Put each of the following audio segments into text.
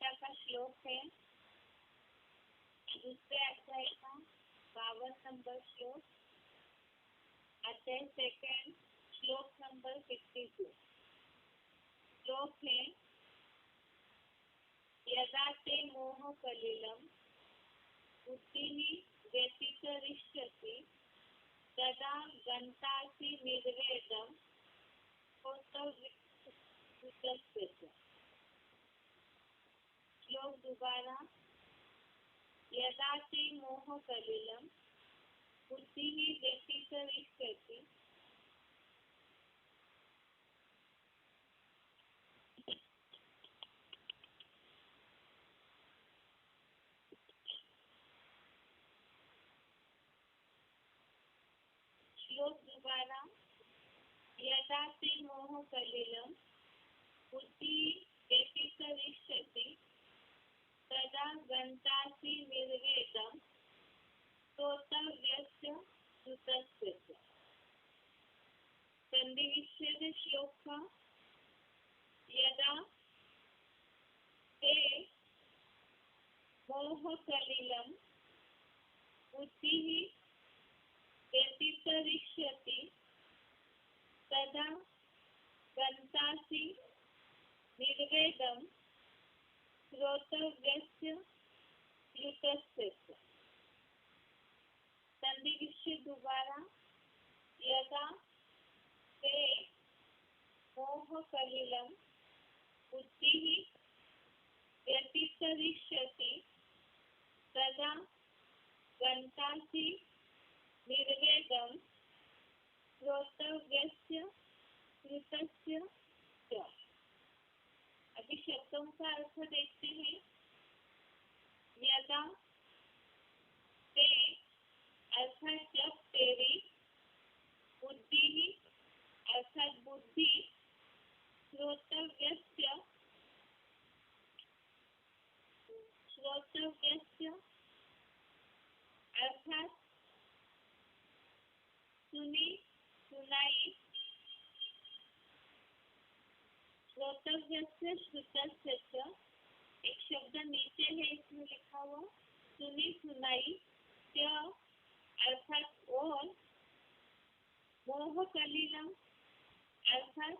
गीता का श्लोक है, दूसरे अध्याय का 52 नंबर श्लोक, अध्याय सेकंड, श्लोक नंबर 62। श्लोक है, यदा ते मोह कलिलम बुद्धिः व्यतिकरिष्यति तदा गन्तासि निर्वेदं श्रोतव्यस्य। श्लोक दोबारा, यदा ते मोह कलिलम बुद्धिः व्यतिकरिष्यति श्लोक दोबारा, यदा ते मोह कलिलम बुद्धिः व्यतिकरिष्यति तदा गन्तासि निर्वेदं श्रोतव्यस्य श्रुतस्य। संधि विच्छेद श्लोक का, यदा ते मोह कलिलम बुद्धिः व्यतिकरिष्यति तदा गन्तासि निर्वेदं श्रोतव्यस्य श्रुतस्य। संधि विच्छेद दोबारा, यदा ते मोह कलिलम बुद्धिः व्यतिकरिष्यति तदा गन्तासि निर्वेदं श्रोतव्यस्य श्रुतस्य। अभी शब्दों का अर्थ देखते हैं। यदा ते अर्थात जब तेरी बुद्धि अर्थात बुद्धि श्रोतव्यस्य अर्थात सुनी सुनाई, श्रोतव्यस्य श्रुतस्य। एक शब्द नीचे है, इसमें लिखा हुआ सुनी सुनाई अर्थात और मोह कलिलम अर्थात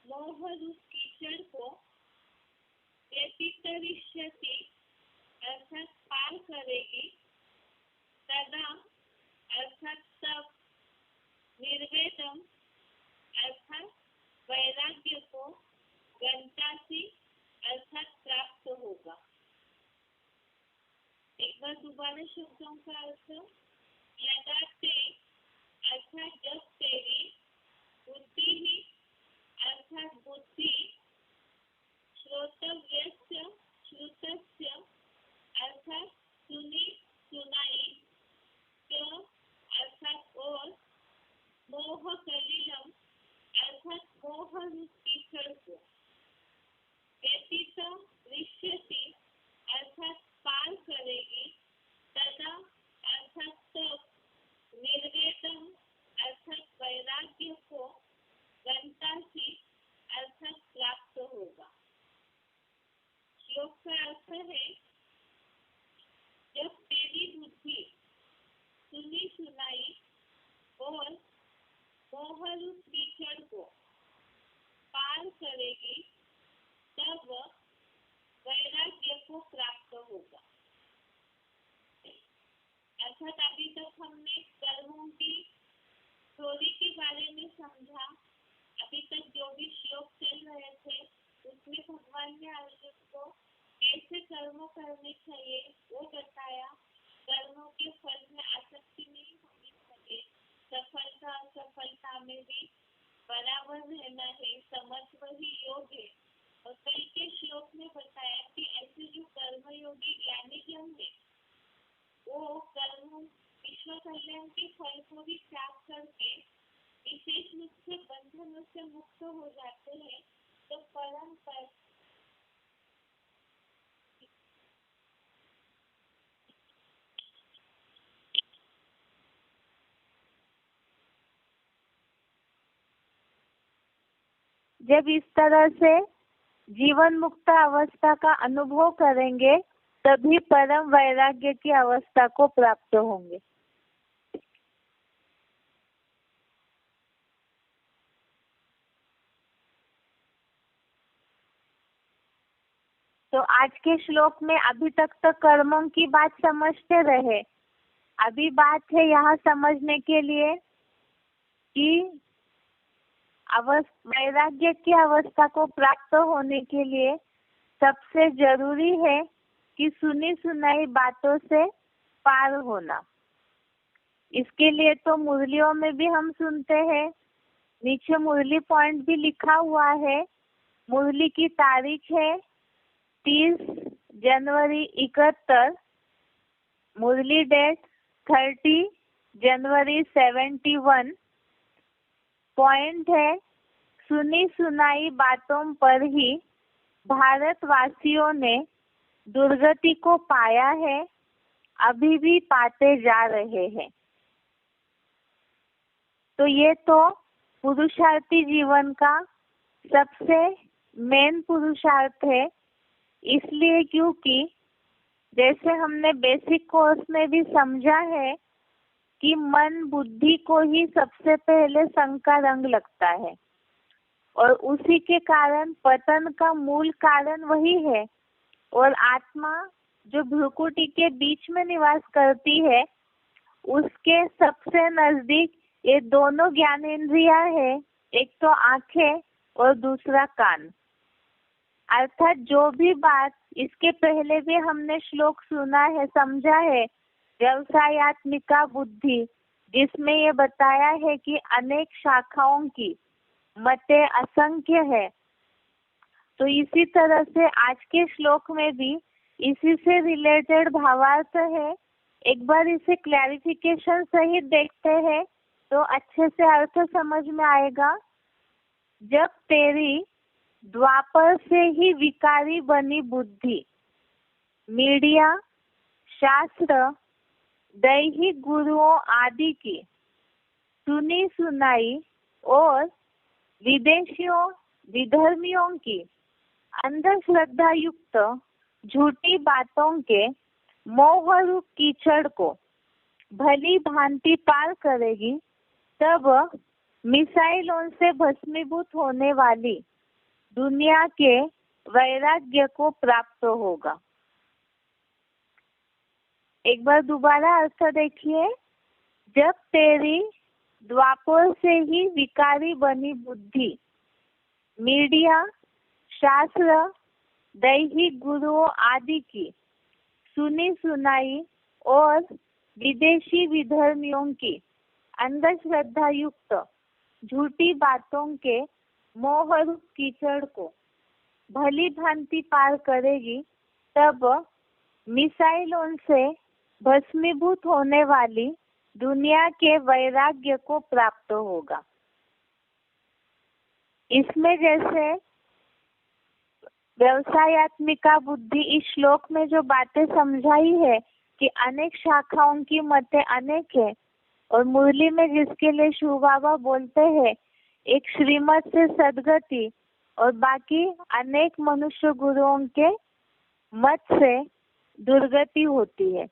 मोह रूप कीचड़ को व्यतिकरिष्यति अर्थात पार करेगी, तदा अर्थात तब, निर्वेदम अर्थात वैराग्य को, गन्तासि अर्थात प्राप्त होगा। एक बार दोबारा शब्दों का अर्थ, यदा ते अर्थात जब तेरी बुद्धि अर्थात बुद्धि श्रोतव्यस्य श्रुतस्य अर्थात सुनी सुनाई अर्थात और मोह कलिलम अर्थात मोह रूप कीचड़ को व्यतिकरिष्यति अर्थात पार करेगी, तदा अर्थात तब, निर्वेदम अर्थात वैराग्य को, गन्तासि अर्थात प्राप्त होगा। श्लोक का अर्थ है, जब तेरी बुद्धि सुनी सुनाई और मोह रूप कीचड़ को पार करेगी, तब वैराग्य को प्राप्त होगा। अर्थात अभी तक हमने कर्मों की थ्योरी के बारे में समझा। अभी तक जो भी श्लोक चल रहे थे उसमें भगवान ने अर्जुन को कैसे कर्म करने चाहिए वो बताया। कर्मों के फल में आसक्ति नहीं होनी चाहिए, सफलता असफलता में भी बराबर रहना है, समत्व ही योग है। और कल के श्लोक में बताया कि ऐसे जो कर्मयोगी ज्ञानी जन है वो कर्म विश्व कल्याण के फल को भी प्राप्त करके विशेष रूप से बंधनों से मुक्त हो जाते हैं। तो परम पर जब इस तरह से जीवन मुक्त अवस्था का अनुभव करेंगे तभी परम वैराग्य की अवस्था को प्राप्त होंगे। तो आज के श्लोक में अभी तक तो कर्मों की बात समझते रहे। अभी बात है यहाँ समझने के लिए कि वैराग्य की अवस्था को प्राप्त होने के लिए सबसे जरूरी है कि सुनी सुनाई बातों से पार होना। इसके लिए तो मुरलियों में भी हम सुनते हैं, नीचे मुरली पॉइंट भी लिखा हुआ है। मुरली की तारीख है 30 जनवरी 71, मुरली डेट 30 जनवरी 71। पॉइंट है, सुनी सुनाई बातों पर ही भारतवासियों ने दुर्गति को पाया है, अभी भी पाते जा रहे हैं। तो ये तो पुरुषार्थी जीवन का सबसे मेन पुरुषार्थ है। इसलिए क्योंकि जैसे हमने बेसिक कोर्स में भी समझा है कि मन बुद्धि को ही सबसे पहले संग का रंग लगता है और उसी के कारण पतन का मूल कारण वही है। और आत्मा जो भ्रुकुटी के बीच में निवास करती है, उसके सबसे नजदीक ये दोनों ज्ञानेंद्रियां है, एक तो आंखें और दूसरा कान। अर्थात जो भी बात इसके पहले भी हमने श्लोक सुना है, समझा है, व्यवसायत्मिका बुद्धि, जिसमें ये बताया है कि अनेक शाखाओं की मते असंख्य है। तो इसी तरह से आज के श्लोक में भी इसी से रिलेटेड भावार्थ है। एक बार इसे क्लैरिफिकेशन सहित देखते हैं तो अच्छे से अर्थ समझ में आएगा। जब तेरी द्वापर से ही विकारी बनी बुद्धि, मीडिया, शास्त्र, दैहिक गुरुओं आदि की सुनी सुनाई और विदेशियों विधर्मियों की अंधश्रद्धा युक्त झूठी बातों के मोह रूप कीचड़ को भली भांति पार करेगी, तब मिसाइलों से भस्मीभूत होने वाली दुनिया के वैराग्य को प्राप्त होगा। एक बार दोबारा अर्थ देखिए। जब तेरी द्वापर से ही विकारी बनी बुद्धि, मीडिया, शास्त्र, दैहिक गुरुओं आदि की सुनी सुनाई और विदेशी विधर्मियों की अंधश्रद्धा युक्त झूठी बातों के मोह रूप कीचड़ को भली भांति पार करेगी, तब मिसाइलों से भस्मीभूत होने वाली दुनिया के वैराग्य को प्राप्त होगा। इसमें जैसे व्यवसायत्मिका बुद्धि इस श्लोक में जो बातें समझाई है कि अनेक शाखाओं की मतें अनेक है, और मुरली में जिसके लिए शिव बाबा बोलते हैं एक श्रीमत से सदगति और बाकी अनेक मनुष्य गुरुओं के मत से दुर्गति होती है।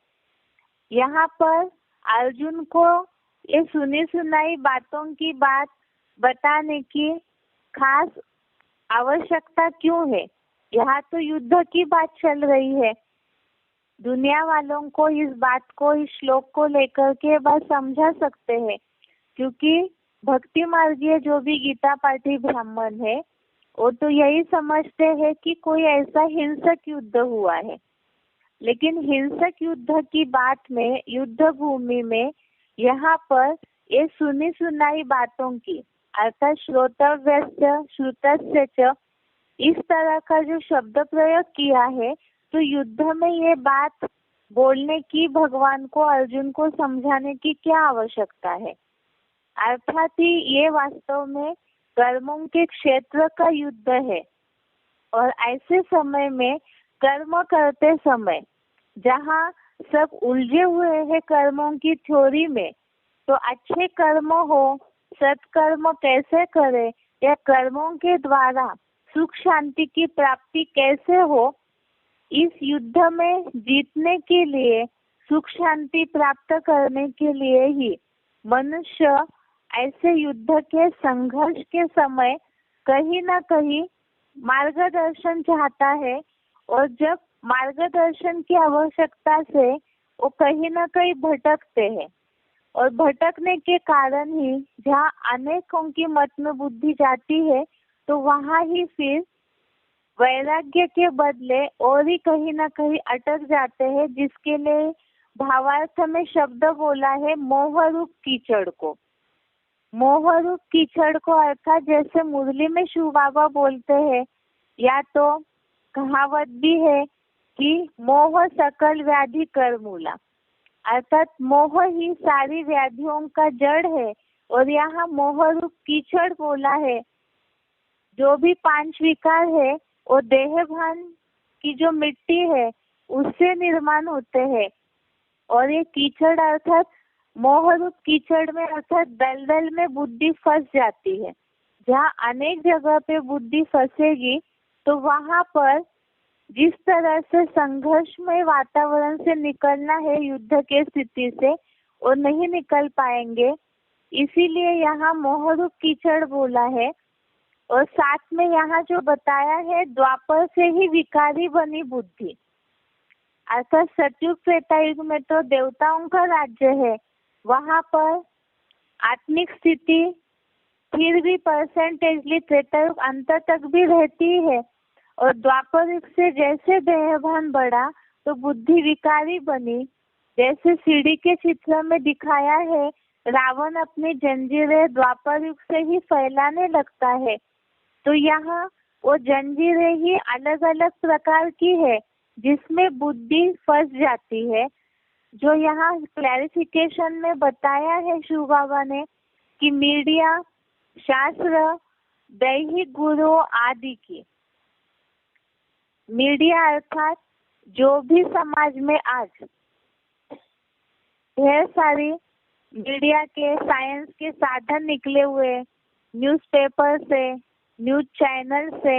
यहाँ पर अर्जुन को ये सुनी सुनाई बातों की बात बताने की खास आवश्यकता क्यों है? यहाँ तो युद्ध की बात चल रही है। दुनिया वालों को इस बात को, इस श्लोक को लेकर के बस समझा सकते हैं, क्योंकि भक्ति मार्गीय जो भी गीता पाठी ब्राह्मण है वो तो यही समझते हैं कि कोई ऐसा हिंसक युद्ध हुआ है। लेकिन हिंसक युद्ध की बात में, युद्ध भूमि में, यहाँ पर ये सुनी सुनाई बातों की अर्थात श्रोतव्यस्य श्रुतस्य च, इस तरह का जो शब्द प्रयोग किया है, तो युद्ध में ये बात बोलने की भगवान को, अर्जुन को समझाने की क्या आवश्यकता है? अर्थात ही ये वास्तव में कर्मों के क्षेत्र का युद्ध है। और ऐसे समय में कर्म करते समय जहाँ सब उलझे हुए हैं कर्मों की थ्योरी में, तो अच्छे कर्म हो, सत्कर्म कैसे करे या कर्मों के द्वारा सुख शांति की प्राप्ति कैसे हो, इस युद्ध में जीतने के लिए, सुख शांति प्राप्त करने के लिए ही मनुष्य ऐसे युद्ध के संघर्ष के समय कहीं ना कहीं मार्गदर्शन चाहता है। और जब मार्गदर्शन की आवश्यकता से वो कहीं ना कहीं भटकते हैं, और भटकने के कारण ही जहाँ अनेकों की मत में बुद्धि जाती है, तो वहाँ ही फिर वैराग्य के बदले और ही कहीं ना कहीं अटक जाते हैं, जिसके लिए भावार्थ में शब्द बोला है मोह रूप कीचड़ को। मोह रूप कीचड़ को अर्थात जैसे मुरली में शिव बाबा बोलते हैं, या तो कहावत भी है कि मोह सकल व्याधि कर मूला, अर्थात मोह ही सारी व्याधियों का जड़ है। और यहाँ मोह रूप कीचड़ बोला है। जो भी 5 विकार है वो देह भान की जो मिट्टी है उससे निर्माण होते हैं। और ये कीचड़ अर्थात मोह रूप कीचड़ में अर्थात दलदल में बुद्धि फंस जाती है। जहाँ अनेक जगह पे बुद्धि फंसेगी तो वहाँ पर जिस तरह से संघर्षमय वातावरण से निकलना है युद्ध के स्थिति से, वो नहीं निकल पाएंगे। इसीलिए यहाँ मोह रूप कीचड़ बोला है। और साथ में यहाँ जो बताया है, द्वापर से ही विकारी बनी बुद्धि, अर्थात सतयुग त्रेता युग में तो देवताओं का राज्य है, वहाँ पर आत्मिक स्थिति फिर भी परसेंटेजली त्रेता युग अंत तक भी रहती है। और द्वापर युग से जैसे देहभान बढ़ा तो बुद्धि विकारी बनी। जैसे सीढ़ी के चित्र में दिखाया है, रावण अपनी जंजीरें द्वापर युग से ही फैलाने लगता है। तो यहाँ वो जंजीरें ही अलग अलग प्रकार की है जिसमें बुद्धि फंस जाती है। जो यहाँ क्लैरिफिकेशन में बताया है शिव बाबा ने कि मीडिया, शास्त्र, दैहिक गुरु आदि की, मीडिया अर्थात जो भी समाज में आज ढेर सारी मीडिया के साइंस के साधन निकले हुए, न्यूज़पेपर से, न्यूज चैनल से,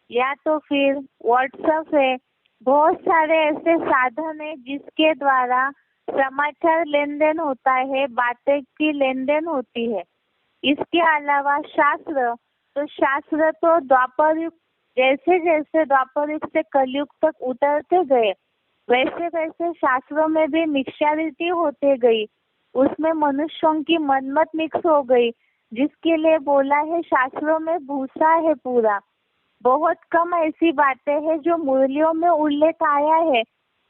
या तो फिर व्हाट्सएप है, बहुत सारे ऐसे साधन है जिसके द्वारा समाचार लेन देन होता है, बातें की लेन देन होती है। इसके अलावा शास्त्र, तो शास्त्र तो द्वापर युग, जैसे जैसे द्वापर युग से कलयुग तक उतरते गए वैसे वैसे शास्त्रों में भी मिक्सचरिटी होते गई, उसमें मनुष्यों की मनमत मिक्स हो गई, जिसके लिए बोला है शास्त्रों में भूसा है पूरा। बहुत कम ऐसी बातें हैं जो मुरलियों में उल्लेख आया है,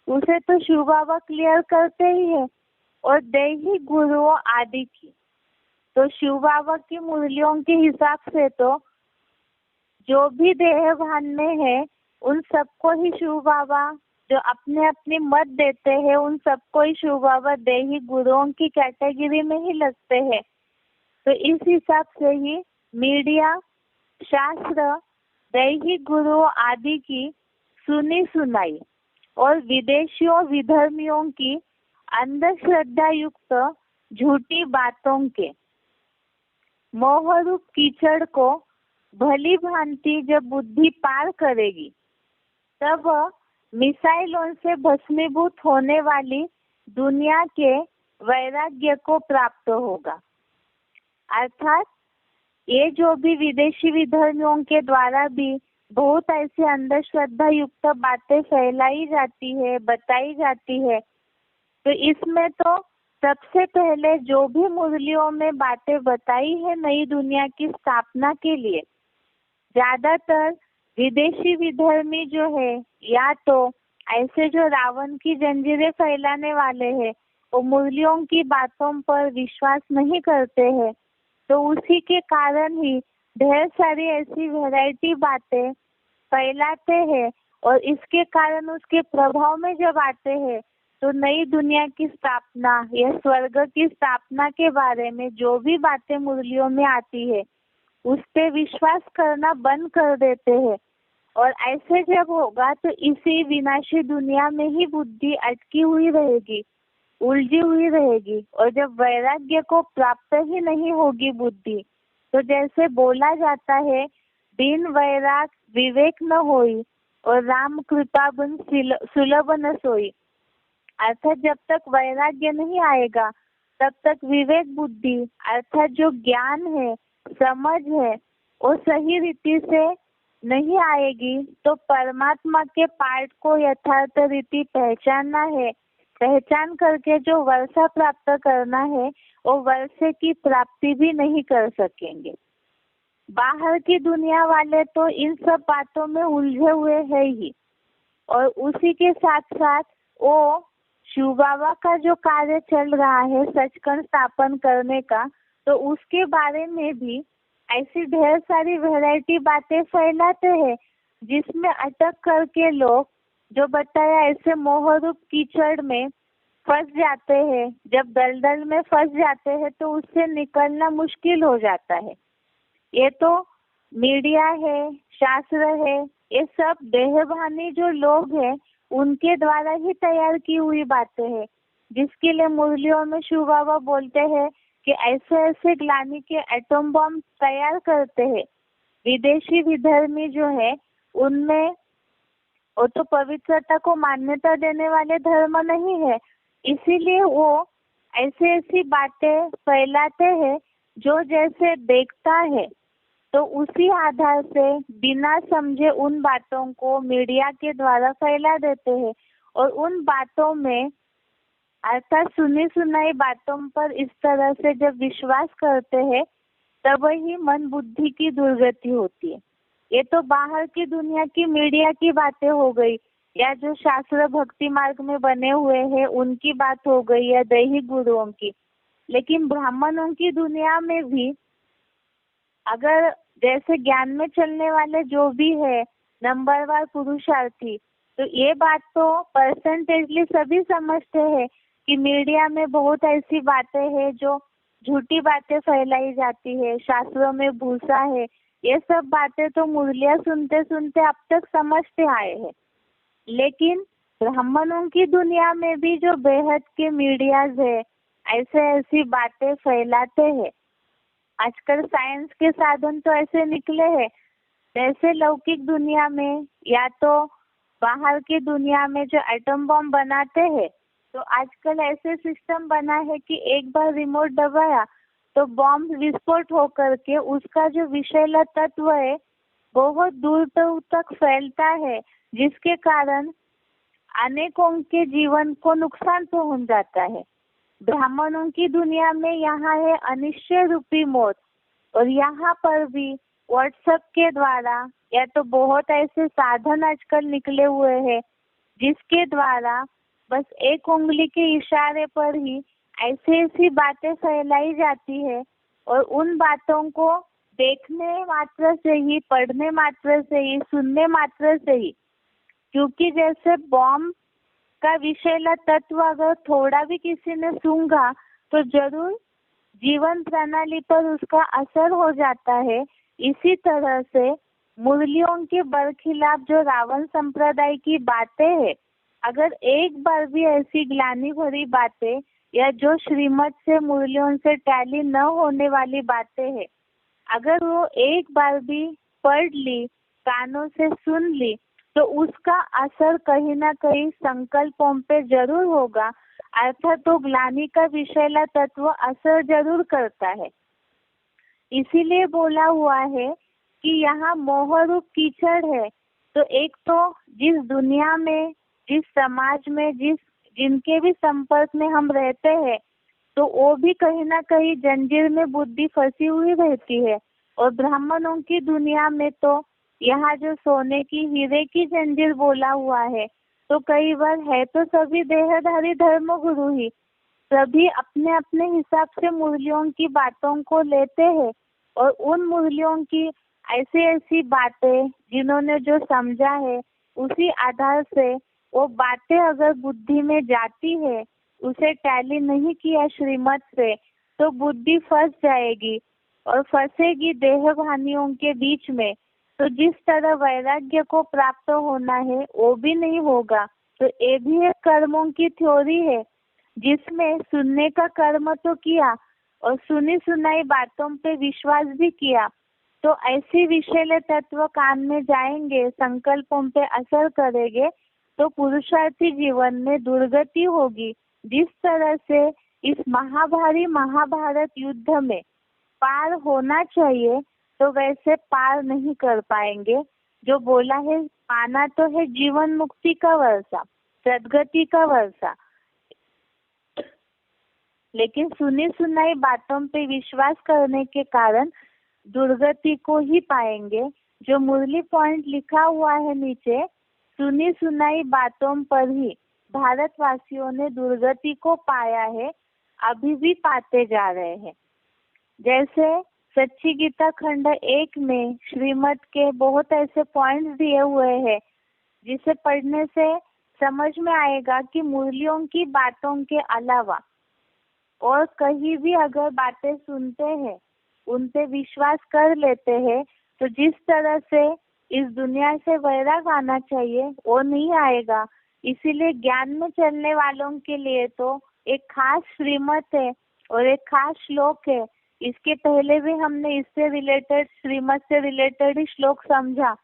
उसे तो शिव बाबा क्लियर करते ही है। और दैहिक गुरुओं आदि की, तो शिव बाबा की मुरलियों के हिसाब से तो जो भी देह भान में है उन सबको ही शिव बाबा, जो अपने अपनी मत देते हैं, उन सबको ही शिव बाबा दैहिक गुरुओं की कैटेगरी में ही लगते हैं। तो इस हिसाब से ही मीडिया, शास्त्र, दैहिक गुरु आदि की सुनी सुनाई और विदेशियों विधर्मियों की अंधश्रद्धा युक्त झूठी बातों के मोह रूप कीचड़ को भली भांति जब बुद्धि पार करेगी, तब मिसाइलों से भस्मीभूत होने वाली दुनिया के वैराग्य को प्राप्त होगा। अर्थात ये जो भी विदेशी विधर्मियों के द्वारा भी बहुत ऐसी अंधश्रद्धा युक्त बातें फैलाई जाती है, बताई जाती है, तो इसमें तो सबसे पहले जो भी मुरलियों में बातें बताई है नई दुनिया की स्थापना के लिए, ज्यादातर विदेशी विधर्मी जो है, या तो ऐसे जो रावण की जंजीरें फैलाने वाले हैं, वो मुरलियों की बातों पर विश्वास नहीं करते हैं। तो उसी के कारण ही ढेर सारी ऐसी वैरायटी बातें फैलाते हैं, और इसके कारण उसके प्रभाव में जब आते हैं तो नई दुनिया की स्थापना या स्वर्ग की स्थापना के बारे में जो भी बातें मुरलियों में आती है उस पे विश्वास करना बंद कर देते हैं। और ऐसे जब होगा तो इसी विनाशी दुनिया में ही बुद्धि अटकी हुई रहेगी, उलझी हुई रहेगी। और जब वैराग्य को प्राप्त ही नहीं होगी बुद्धि, तो जैसे बोला जाता है बिन वैराग विवेक न होई और राम कृपा बिन सुलभ न सोई। अर्थात जब तक वैराग्य नहीं आएगा तब तक विवेक बुद्धि अर्थात जो ज्ञान है, समझ है, वो सही रीति से नहीं आएगी तो परमात्मा के पाठ को यथार्थ रीति पहचानना है। पहचान करके जो वर्षा प्राप्त करना है वो वर्षे की प्राप्ति भी नहीं कर सकेंगे। बाहर की दुनिया वाले तो इन सब बातों में उलझे हुए है ही, और उसी के साथ साथ वो शिव बाबा का जो कार्य चल रहा है सचखंड स्थापन करने का, तो उसके बारे में भी ऐसी ढेर सारी वैरायटी बातें फैलाते हैं जिसमें अटक करके लोग जो बताया ऐसे मोहरूप कीचड़ में फंस जाते हैं। जब दलदल में फंस जाते हैं तो उससे निकलना मुश्किल हो जाता है। ये तो मीडिया है, शास्त्र है, ये सब देहभानी जो लोग हैं उनके द्वारा ही तैयार की हुई बातें हैं, जिसके लिए मुरलियों में शिव बाबा बोलते हैं कि ऐसे ऐसे ग्लानी के एटम बम तैयार करते हैं। विदेशी विधर्मी जो है उनमें वो तो पवित्रता को मान्यता देने वाले धर्म नहीं है, इसीलिए वो ऐसी ऐसी बातें फैलाते हैं जो जैसे देखता है तो उसी आधार से बिना समझे उन बातों को मीडिया के द्वारा फैला देते हैं, और उन बातों में अर्थात सुनी सुनाई बातों पर इस तरह से जब विश्वास करते हैं तब ही मन बुद्धि की दुर्गति होती है। ये तो बाहर की दुनिया की मीडिया की बातें हो गई, या जो शास्त्र भक्ति मार्ग में बने हुए हैं उनकी बात हो गई, या दैहिक गुरुओं की। लेकिन ब्राह्मणों की दुनिया में भी अगर जैसे ज्ञान में चलने वाले जो भी है नंबरवार पुरुषार्थी, तो ये बात तो परसेंटेजली सभी समझते हैं कि मीडिया में बहुत ऐसी बातें हैं जो झूठी बातें फैलाई जाती है, शास्त्रों में भूसा है, ये सब बातें तो मुरलियां सुनते सुनते अब तक समझते आए हैं। लेकिन ब्राह्मणों की दुनिया में भी जो बेहद के मीडियाज है ऐसे ऐसी बातें फैलाते हैं। आजकल साइंस के साधन तो ऐसे निकले हैं, जैसे लौकिक दुनिया में या तो बाहर की दुनिया में जो एटम बम बनाते हैं, तो आजकल ऐसे सिस्टम बना है कि एक बार रिमोट दबाया तो बम विस्फोट होकर के उसका जो विषैला तत्व है बहुत दूर तक फैलता है, जिसके कारण अनेकों के जीवन को नुकसान पहुंच जाता है। ब्राह्मणों की दुनिया में यहाँ है अनिश्चय रूपी मौत, और यहाँ पर भी व्हाट्सएप के द्वारा या तो बहुत ऐसे साधन आजकल निकले हुए हैं जिसके द्वारा बस एक उंगली के इशारे पर ही ऐसी ऐसी बातें फैलाई जाती है, और उन बातों को देखने मात्र से ही, पढ़ने मात्र से ही, सुनने मात्र से ही, क्योंकि जैसे बॉम्ब का विषैला तत्व अगर थोड़ा भी किसी ने सूंघा तो जरूर जीवन प्रणाली पर उसका असर हो जाता है। इसी तरह से मुरलियों के बरखिलाफ जो रावण संप्रदाय की बातें हैं, अगर एक बार भी ऐसी ग्लानि भरी बातें या जो श्रीमत से मुरलियों से टैली न होने वाली बातें हैं, अगर वो एक बार भी पढ़ ली, कानों से सुन ली, तो उसका असर कहीं ना कहीं संकल्पों पे जरूर होगा। अर्थात तो ग्लानि का विषैला तत्व असर जरूर करता है। इसीलिए बोला हुआ है कि यहाँ मोहरूप कीचड़ है। तो एक तो जिस दुनिया में, जिस समाज में, जिनके भी संपर्क में हम रहते हैं, तो वो भी कहीं ना कहीं जंजीर में बुद्धि फंसी हुई रहती है। और ब्राह्मणों की दुनिया में तो यहाँ जो सोने की, हीरे की जंजीर बोला हुआ है, तो कई बार है तो सभी देहधारी धर्मगुरु ही, सभी अपने अपने हिसाब से मुरलियों की बातों को लेते हैं, और उन मुरलियों की ऐसी ऐसी बातें जिन्होंने जो समझा है उसी आधार से वो बातें अगर बुद्धि में जाती है, उसे टैली नहीं किया श्रीमत से, तो बुद्धि फंस जाएगी और फंसेगी देह भानियों के बीच में। तो जिस तरह वैराग्य को प्राप्त होना है वो भी नहीं होगा। तो ये भी एक कर्मों की थ्योरी है जिसमें सुनने का कर्म तो किया और सुनी सुनाई बातों पे विश्वास भी किया, तो ऐसे विषैले तत्व कान में जाएंगे, संकल्पों पे असर करेंगे, तो पुरुषार्थी जीवन में दुर्गति होगी। जिस तरह से इस महाभारी महाभारत युद्ध में पार होना चाहिए, तो वैसे पार नहीं कर पाएंगे। जो बोला है, पाना तो है जीवन मुक्ति का वर्षा, सदगति का वर्षा, लेकिन सुनी सुनाई बातों पे विश्वास करने के कारण दुर्गति को ही पाएंगे। जो मुरली पॉइंट लिखा हुआ है नीचे, सुनी सुनाई बातों पर ही भारतवासियों ने दुर्गति को पाया है, अभी भी पाते जा रहे हैं। जैसे सच्ची गीता खंड 1 में श्रीमद् के बहुत ऐसे पॉइंट्स दिए हुए हैं, जिसे पढ़ने से समझ में आएगा कि मुरलियों की बातों के अलावा और कहीं भी अगर बातें सुनते हैं, उन पे विश्वास कर लेते हैं, तो जिस तरह से इस दुनिया से वैराग आना चाहिए वो नहीं आएगा। इसीलिए ज्ञान में चलने वालों के लिए तो एक खास श्रीमत है और एक खास श्लोक है। इसके पहले भी हमने इससे रिलेटेड, श्रीमत से रिलेटेड ही श्लोक समझा,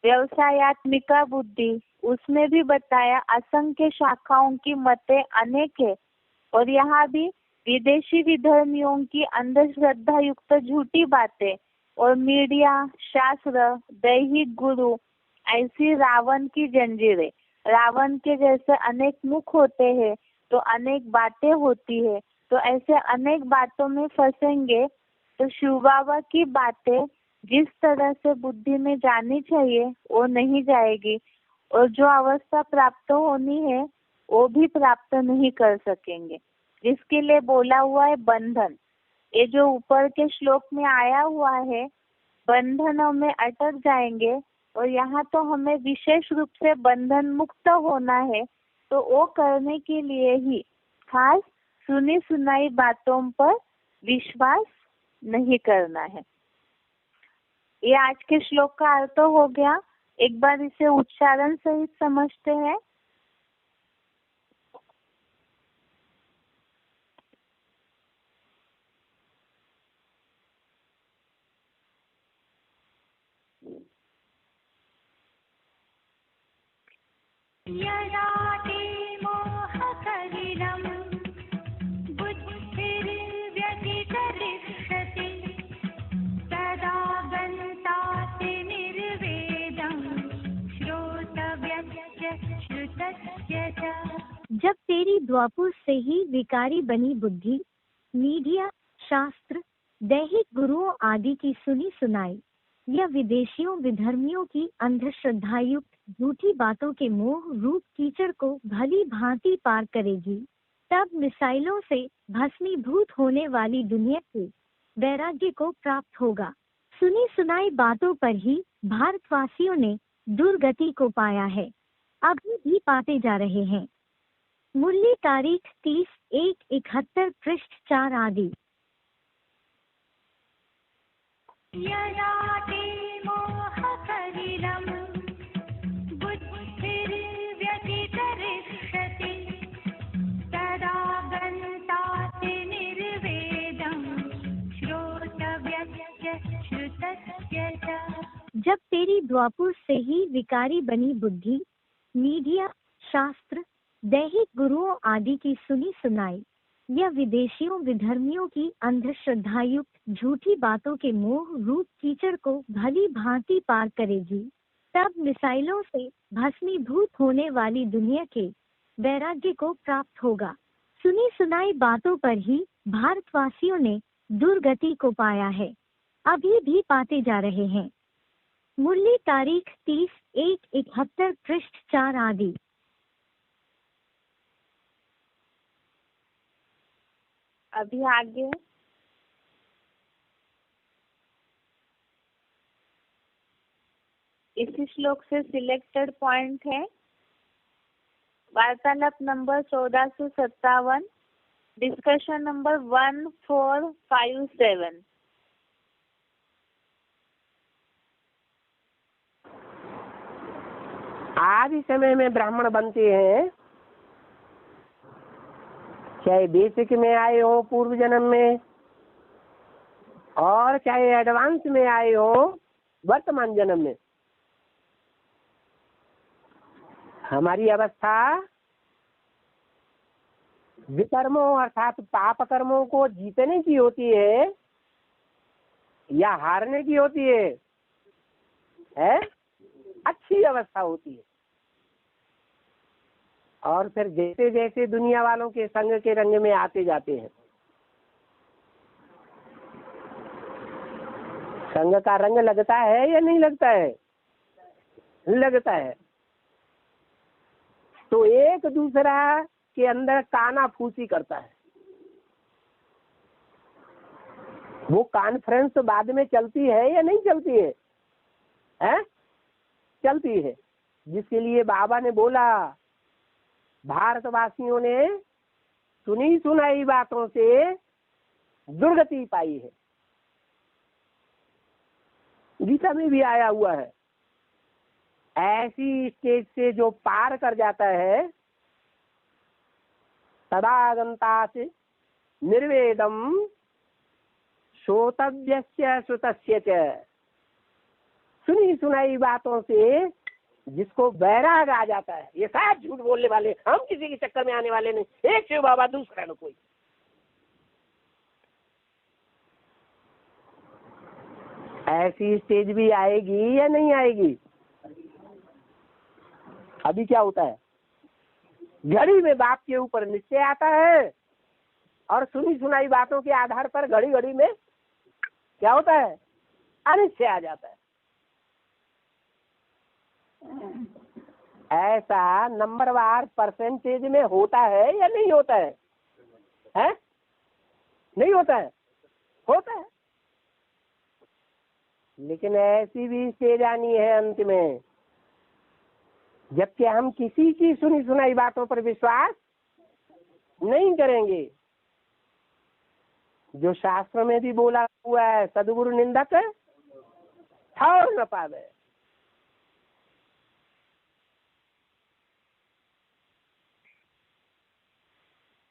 व्यवसायत्मिका बुद्धि, उसमें भी बताया असंख्य शाखाओं की मतें अनेक है, और यहाँ भी विदेशी विधर्मियों की अंधश्रद्धा युक्त झूठी बातें और मीडिया, शास्त्र, दैहिक गुरु, ऐसी रावण की जंजीरें। रावण के जैसे अनेक मुख होते हैं तो अनेक बातें होती है, तो ऐसे अनेक बातों में फंसेंगे तो शिव बाबा की बातें जिस तरह से बुद्धि में जानी चाहिए वो नहीं जाएगी, और जो अवस्था प्राप्त होनी है वो भी प्राप्त नहीं कर सकेंगे। जिसके लिए बोला हुआ है बंधन, ये जो ऊपर के श्लोक में आया हुआ है, बंधनों में अटक जाएंगे, और यहाँ तो हमें विशेष रूप से बंधन मुक्त होना है। तो वो करने के लिए ही खास सुनी सुनाई बातों पर विश्वास नहीं करना है। ये आज के श्लोक का अर्थ हो गया। एक बार इसे उच्चारण सहित समझते हैं। यदा ते मोहकलिलं बुद्धिर्व्यतितरिष्यति तदा गन्तासि निर्वेदं श्रोतव्यस्य श्रुतस्य च। जब तेरी द्वापुर से ही विकारी बनी बुद्धि, मीडिया, शास्त्र, दैहिक गुरुओं आदि की सुनी सुनाई या विदेशियों विधर्मियों की अंधश्रद्धायुक्त झूठी बातों के मोह रूप कीचड़ को भली भांति पार करेगी, तब मिसाइलों से भस्मीभूत होने वाली दुनिया के वैराग्य को प्राप्त होगा। सुनी सुनाई बातों पर ही भारतवासियों ने दुर्गति को पाया है, अभी भी पाते जा रहे हैं। मुरली तारीख 30/1/71 पृष्ठ 4 आदि। यदा ते मोहकलिलं बुद्धिर्व्यतितरिष्यति तदा गन्तासि निर्वेदं श्रोतव्यस्य श्रुतस्य च। जब तेरी द्वापुर से ही विकारी बनी बुद्धि, मीडिया, शास्त्र, दैहिक गुरुओं आदि की सुनी सुनाई या विदेशियों विधर्मियों की अंधश्रद्धायुक्त झूठी बातों के मोह रूप कीचड़ को भली भांति पार करेगी, तब मिसाइलों से भस्मीभूत होने वाली दुनिया के वैराग्य को प्राप्त होगा। सुनी सुनाई बातों पर ही भारतवासियों ने दुर्गति को पाया है, अभी भी पाते जा रहे हैं। मुरली तारीख 30/1/71 पृष्ठ 4 आदि। अभी आगे इसी श्लोक से सिलेक्टेड पॉइंट है। वार्तालाप नंबर 1457, डिस्कशन नंबर 1457। आदि समय में ब्राह्मण बनते हैं, चाहे बेसिक में आए हो पूर्व जन्म में, और चाहे एडवांस में आए हो वर्तमान जन्म में, हमारी अवस्था विकर्मों अर्थात पाप कर्मों को जीतने की होती है या हारने की होती है? अच्छी अवस्था होती है। और फिर जैसे जैसे दुनिया वालों के संग के रंग में आते जाते हैं, संग का रंग लगता है या नहीं लगता है? लगता है। तो एक दूसरा के अंदर काना फूसी करता है। वो कॉन्फ्रेंस बाद में चलती है या नहीं चलती है? हैं? चलती है। जिसके लिए बाबा ने बोला, भारतवासियों ने सुनी सुनाई बातों से दुर्गति पाई है। गीता में भी आया हुआ है। ऐसी स्टेज से जो पार कर जाता है, तदागंतास निर्वेदम श्रोतव्यस्य श्रुतस्य च। सुनी सुनाई बातों से जिसको वैराग आ जाता है, ये सब झूठ बोलने वाले, हम किसी के चक्कर में आने वाले नहीं, एक शिव बाबा दूसरा न कोई। ऐसी स्टेज भी आएगी या नहीं आएगी? अभी क्या होता है, घड़ी में बाप के ऊपर निश्चय आता है और सुनी सुनाई बातों के आधार पर घड़ी घड़ी में क्या होता है, अनिश्चय आ जाता है। ऐसा नंबरवार परसेंटेज में होता है या नहीं होता है? हैं? नहीं होता है? होता है। लेकिन ऐसी भी स्टेज आनी है अंत में, जबकि हम किसी की सुनी सुनाई बातों पर विश्वास नहीं करेंगे। जो शास्त्र में भी बोला हुआ है, सदगुरु निंदक ठौर न पावे।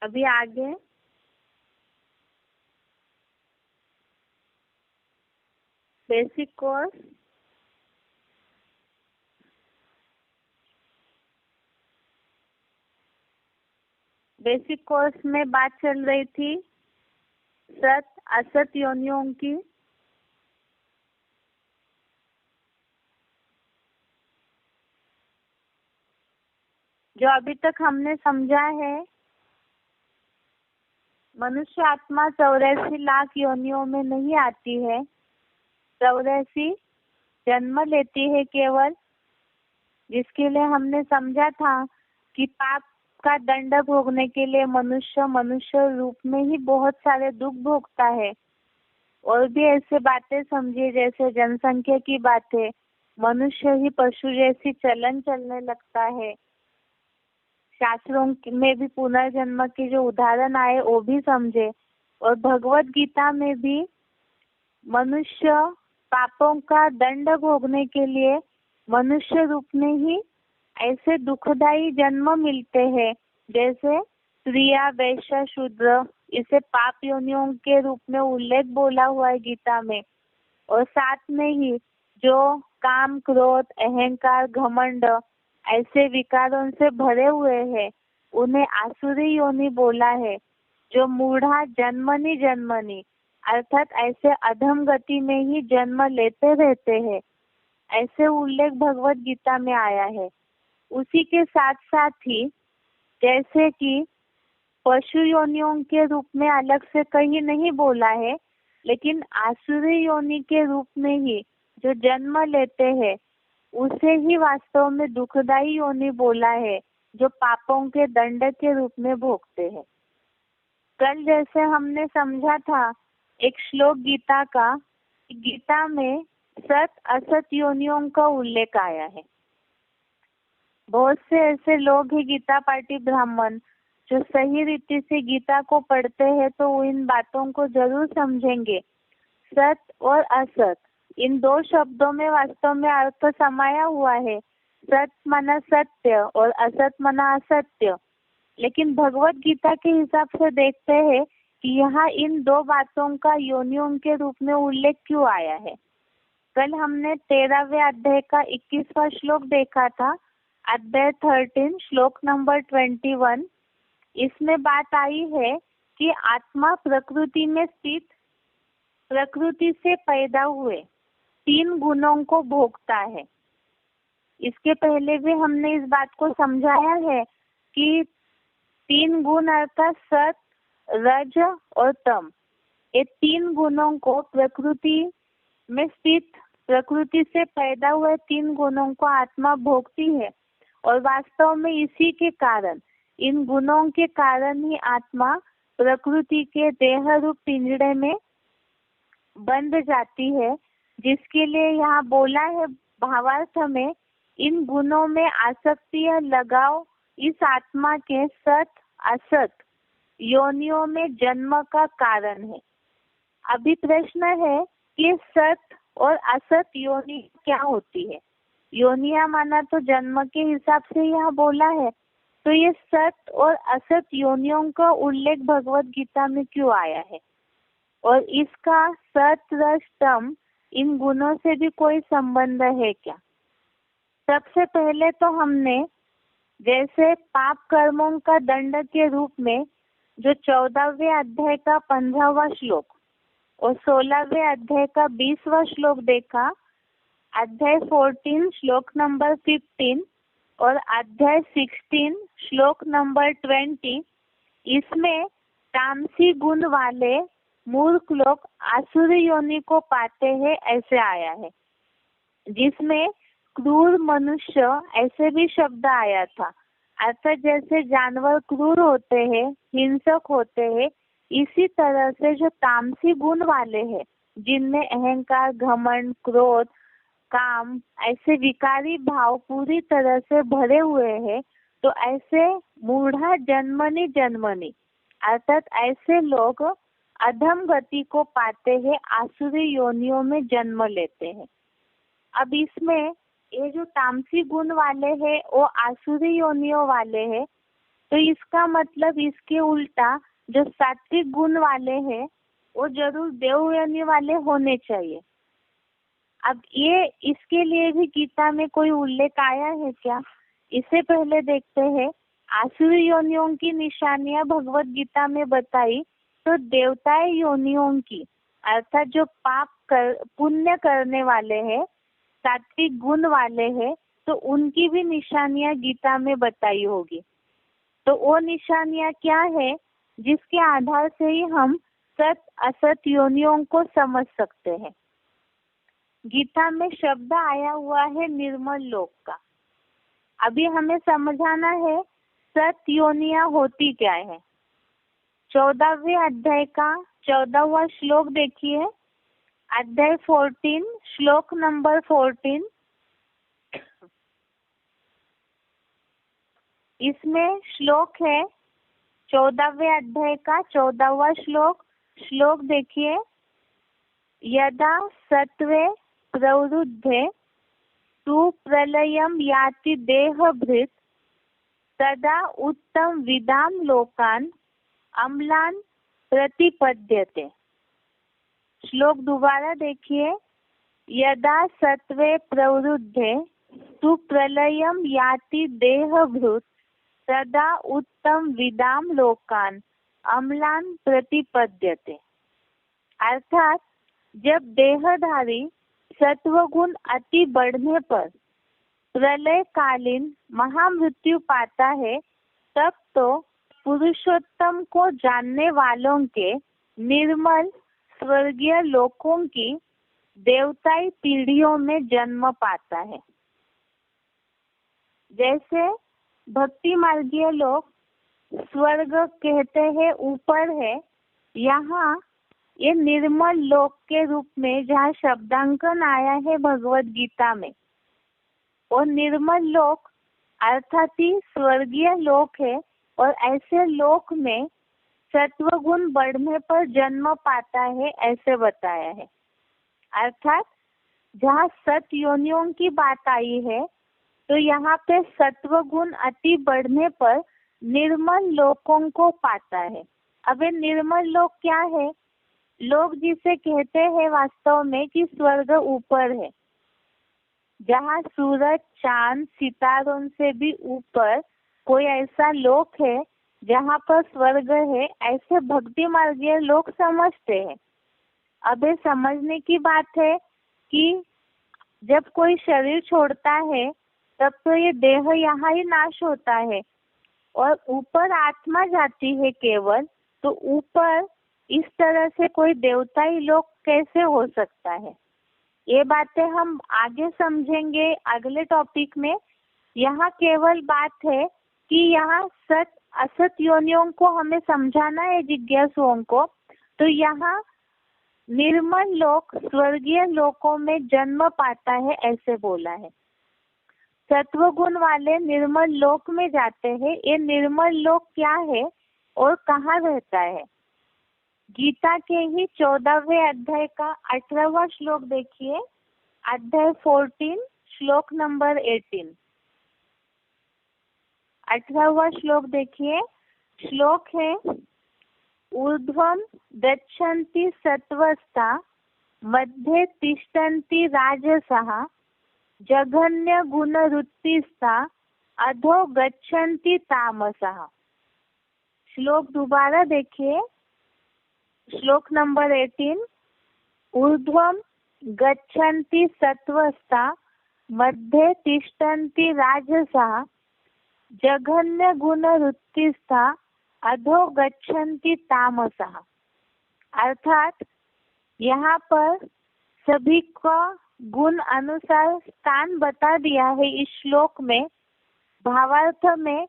अभी आगे बेसिक कोर्स में बात चल रही थी सत असत योनियों की। जो अभी तक हमने समझा है, मनुष्य आत्मा 84 लाख योनियों में नहीं आती है, 84 जन्म लेती है केवल। जिसके लिए हमने समझा था कि पाप का दंड भोगने के लिए मनुष्य रूप में ही बहुत सारे दुख भोगता है। और भी ऐसे बातें समझिए जैसे जनसंख्या की बातें, मनुष्य ही पशु जैसी चलन चलने लगता है। शास्त्रों में भी पुनर्जन्म के जो उदाहरण आए वो भी समझे। और भगवत गीता में भी मनुष्य पापों का दंड भोगने के लिए मनुष्य रूप में ही ऐसे दुखदायी जन्म मिलते हैं, जैसे स्त्रिया वैश्य शूद्र, इसे पाप योनियों के रूप में उल्लेख बोला हुआ है गीता में। और साथ में ही जो काम क्रोध अहंकार घमंड ऐसे विकारों से भरे हुए हैं, उन्हें आसुरी योनि बोला है। जो मूढ़ा जन्मनी अर्थात ऐसे अधम गति में ही जन्म लेते रहते हैं, ऐसे उल्लेख भगवत गीता में आया है। उसी के साथ साथ ही जैसे कि पशु योनियों के रूप में अलग से कहीं नहीं बोला है, लेकिन आसुरी योनि के रूप में ही जो जन्म लेते हैं उसे ही वास्तव में दुखदाई योनि बोला है, जो पापों के दंड के रूप में भोगते हैं। कल जैसे हमने समझा था एक श्लोक गीता का, गीता में सत असत योनियों का उल्लेख आया है। बहुत से ऐसे लोग हैं गीता पाठी ब्राह्मण जो सही रीति से गीता को पढ़ते हैं तो वो इन बातों को जरूर समझेंगे। सत और असत इन दो शब्दों में वास्तव में अर्थ समाया हुआ है। सत माना सत्य और असत माना असत्य। लेकिन भगवत गीता के हिसाब से देखते हैं कि यहाँ इन दो बातों का योनियों के रूप में उल्लेख क्यों आया है। कल हमने 13वें अध्याय का 21वां श्लोक देखा था, अध्याय 13 श्लोक नंबर 21। इसमें बात आई है कि आत्मा प्रकृति में स्थित, प्रकृति से पैदा हुए 3 गुणों को भोगता है। इसके पहले भी हमने इस बात को समझाया है कि 3 गुण अर्थात सत, रज और तम, ये 3 गुणों को प्रकृति में स्थित, प्रकृति से पैदा हुए 3 गुणों को आत्मा भोगती है। और वास्तव में इसी के कारण, इन गुणों के कारण ही आत्मा प्रकृति के देह रूप पिंजड़े में बंध जाती है, जिसके लिए यहाँ बोला है भावार्थ में, इन गुणों में आसक्ति या लगाव इस आत्मा के सत असत योनियों में जन्म का कारण है। अभी प्रश्न है कि सत और असत योनि क्या होती है। योनिया माना तो जन्म के हिसाब से यहाँ बोला है, तो ये सत और असत योनियों का उल्लेख भगवत गीता में क्यों आया है, और इसका सत रज तम इन गुणों से भी कोई संबंध है क्या। सबसे पहले तो हमने जैसे पाप कर्मों का दंड के रूप में जो 14वें अध्याय का 15वां श्लोक और 16वें अध्याय का 20वां श्लोक देखा, अध्याय 14 श्लोक नंबर 15 और अध्याय 16 श्लोक नंबर 20, इसमें तामसी गुण वाले मूर्ख लोग आसुरी योनि को पाते हैं ऐसे आया है, जिसमें क्रूर मनुष्य ऐसे भी शब्द आया था। अर्थात जैसे जानवर क्रूर होते हैं, हिंसक होते हैं, इसी तरह से जो तामसी गुण वाले हैं, जिनमें अहंकार, घमंड, क्रोध, काम ऐसे विकारी भाव पूरी तरह से भरे हुए हैं, तो ऐसे मूढ़ा जन्मनी अर्थात ऐसे लोग अधम गति को पाते हैं, आसुरी योनियों में जन्म लेते हैं। अब इसमें ये जो तामसी गुण वाले हैं वो आसुरी योनियों वाले हैं, तो इसका मतलब इसके उल्टा जो सात्विक गुण वाले हैं वो जरूर देव योनि वाले होने चाहिए। अब ये इसके लिए भी गीता में कोई उल्लेख आया है क्या, इससे पहले देखते हैं। आसुरी योनियों की निशानियां भगवत गीता में बताई, तो देवताएं योनियों की अर्थात जो पुण्य करने वाले हैं, सात्विक गुण वाले हैं, तो उनकी भी निशानियां गीता में बताई होगी। तो वो निशानियां क्या है जिसके आधार से ही हम सत असत योनियों को समझ सकते हैं। गीता में शब्द आया हुआ है निर्मल लोक का। अभी हमें समझाना है सत योनियां होती क्या है। 14वें अध्याय का 14वां श्लोक देखिए, अध्याय 14 श्लोक नंबर 14। इसमें श्लोक है 14वें अध्याय का 14वां श्लोक देखिए, यदा सत्वे प्रवृद्धे तु प्रलयम याति देहभृत तदा उत्तम विदाम लोकान अम्लान प्रतिपद्यते। श्लोक दोबारा देखिए, यदा सत्वे प्रवृद्धे तु प्रलयम याति देहभृत तदा उत्तम विदाम लोकान अम्लान प्रतिपद्यते। अर्थात जब देहधारी सत्वगुण अति बढ़ने पर प्रलय कालीन महामृत्यु पाता है, तब तो पुरुषोत्तम को जानने वालों के निर्मल स्वर्गीय लोकों की देवताई पीढ़ियों में जन्म पाता है। जैसे भक्ति मार्गीय लोग स्वर्ग कहते हैं ऊपर है, यहाँ ये निर्मल लोक के रूप में जहाँ शब्दांकन आया है भगवत गीता में, और निर्मल लोक अर्थात ही स्वर्गीय लोक है, और ऐसे लोक में सत्वगुण बढ़ने पर जन्म पाता है ऐसे बताया है। अर्थात जहाँ सत योनियों की बात आई है, तो यहाँ पे सत्वगुण अति बढ़ने पर निर्मल लोकों को पाता है। अब ये निर्मल लोक क्या है? लोग जिसे कहते हैं वास्तव में कि स्वर्ग ऊपर है, जहाँ सूरज, चांद, सितारों से भी ऊपर कोई ऐसा लोक है जहाँ पर स्वर्ग है, ऐसे भक्ति मार्गीय लोग समझते हैं। अब ये समझने की बात है कि जब कोई शरीर छोड़ता है तब तो ये देह यहाँ ही नाश होता है और ऊपर आत्मा जाती है केवल, तो ऊपर इस तरह से कोई देवताई लोक कैसे हो सकता है? ये बातें हम आगे समझेंगे अगले टॉपिक में। यहाँ केवल बात है कि यहाँ सत असत योनियों को हमें समझाना है जिज्ञासुओं को। तो यहाँ निर्मल लोक स्वर्गीय लोकों में जन्म पाता है ऐसे बोला है। सत्व गुण वाले निर्मल लोक में जाते हैं। ये निर्मल लोक क्या है और कहाँ रहता है? गीता के ही 14वें अध्याय का 18वां श्लोक देखिए, अध्याय 14 श्लोक नंबर 18। 18वां श्लोक देखिए, श्लोक है ऊर्ध्वं गच्छन्ति सत्वस्ता मध्ये तिष्ठन्ति राजसः जघन्य गुणवृत्तिस्ता अधो गच्छन्ति तामसः। श्लोक दोबारा देखिए, श्लोक नंबर 18। ऊर्ध्वं गच्छन्ति सत्वस्ता मध्ये तिष्ठन्ति राजसः जघन्य गुणवृत्तिस्ता अधो गच्छन्ति तामसः। अर्थात यहाँ पर सभी का गुण अनुसार स्थान बता दिया है इस श्लोक में। भावार्थ में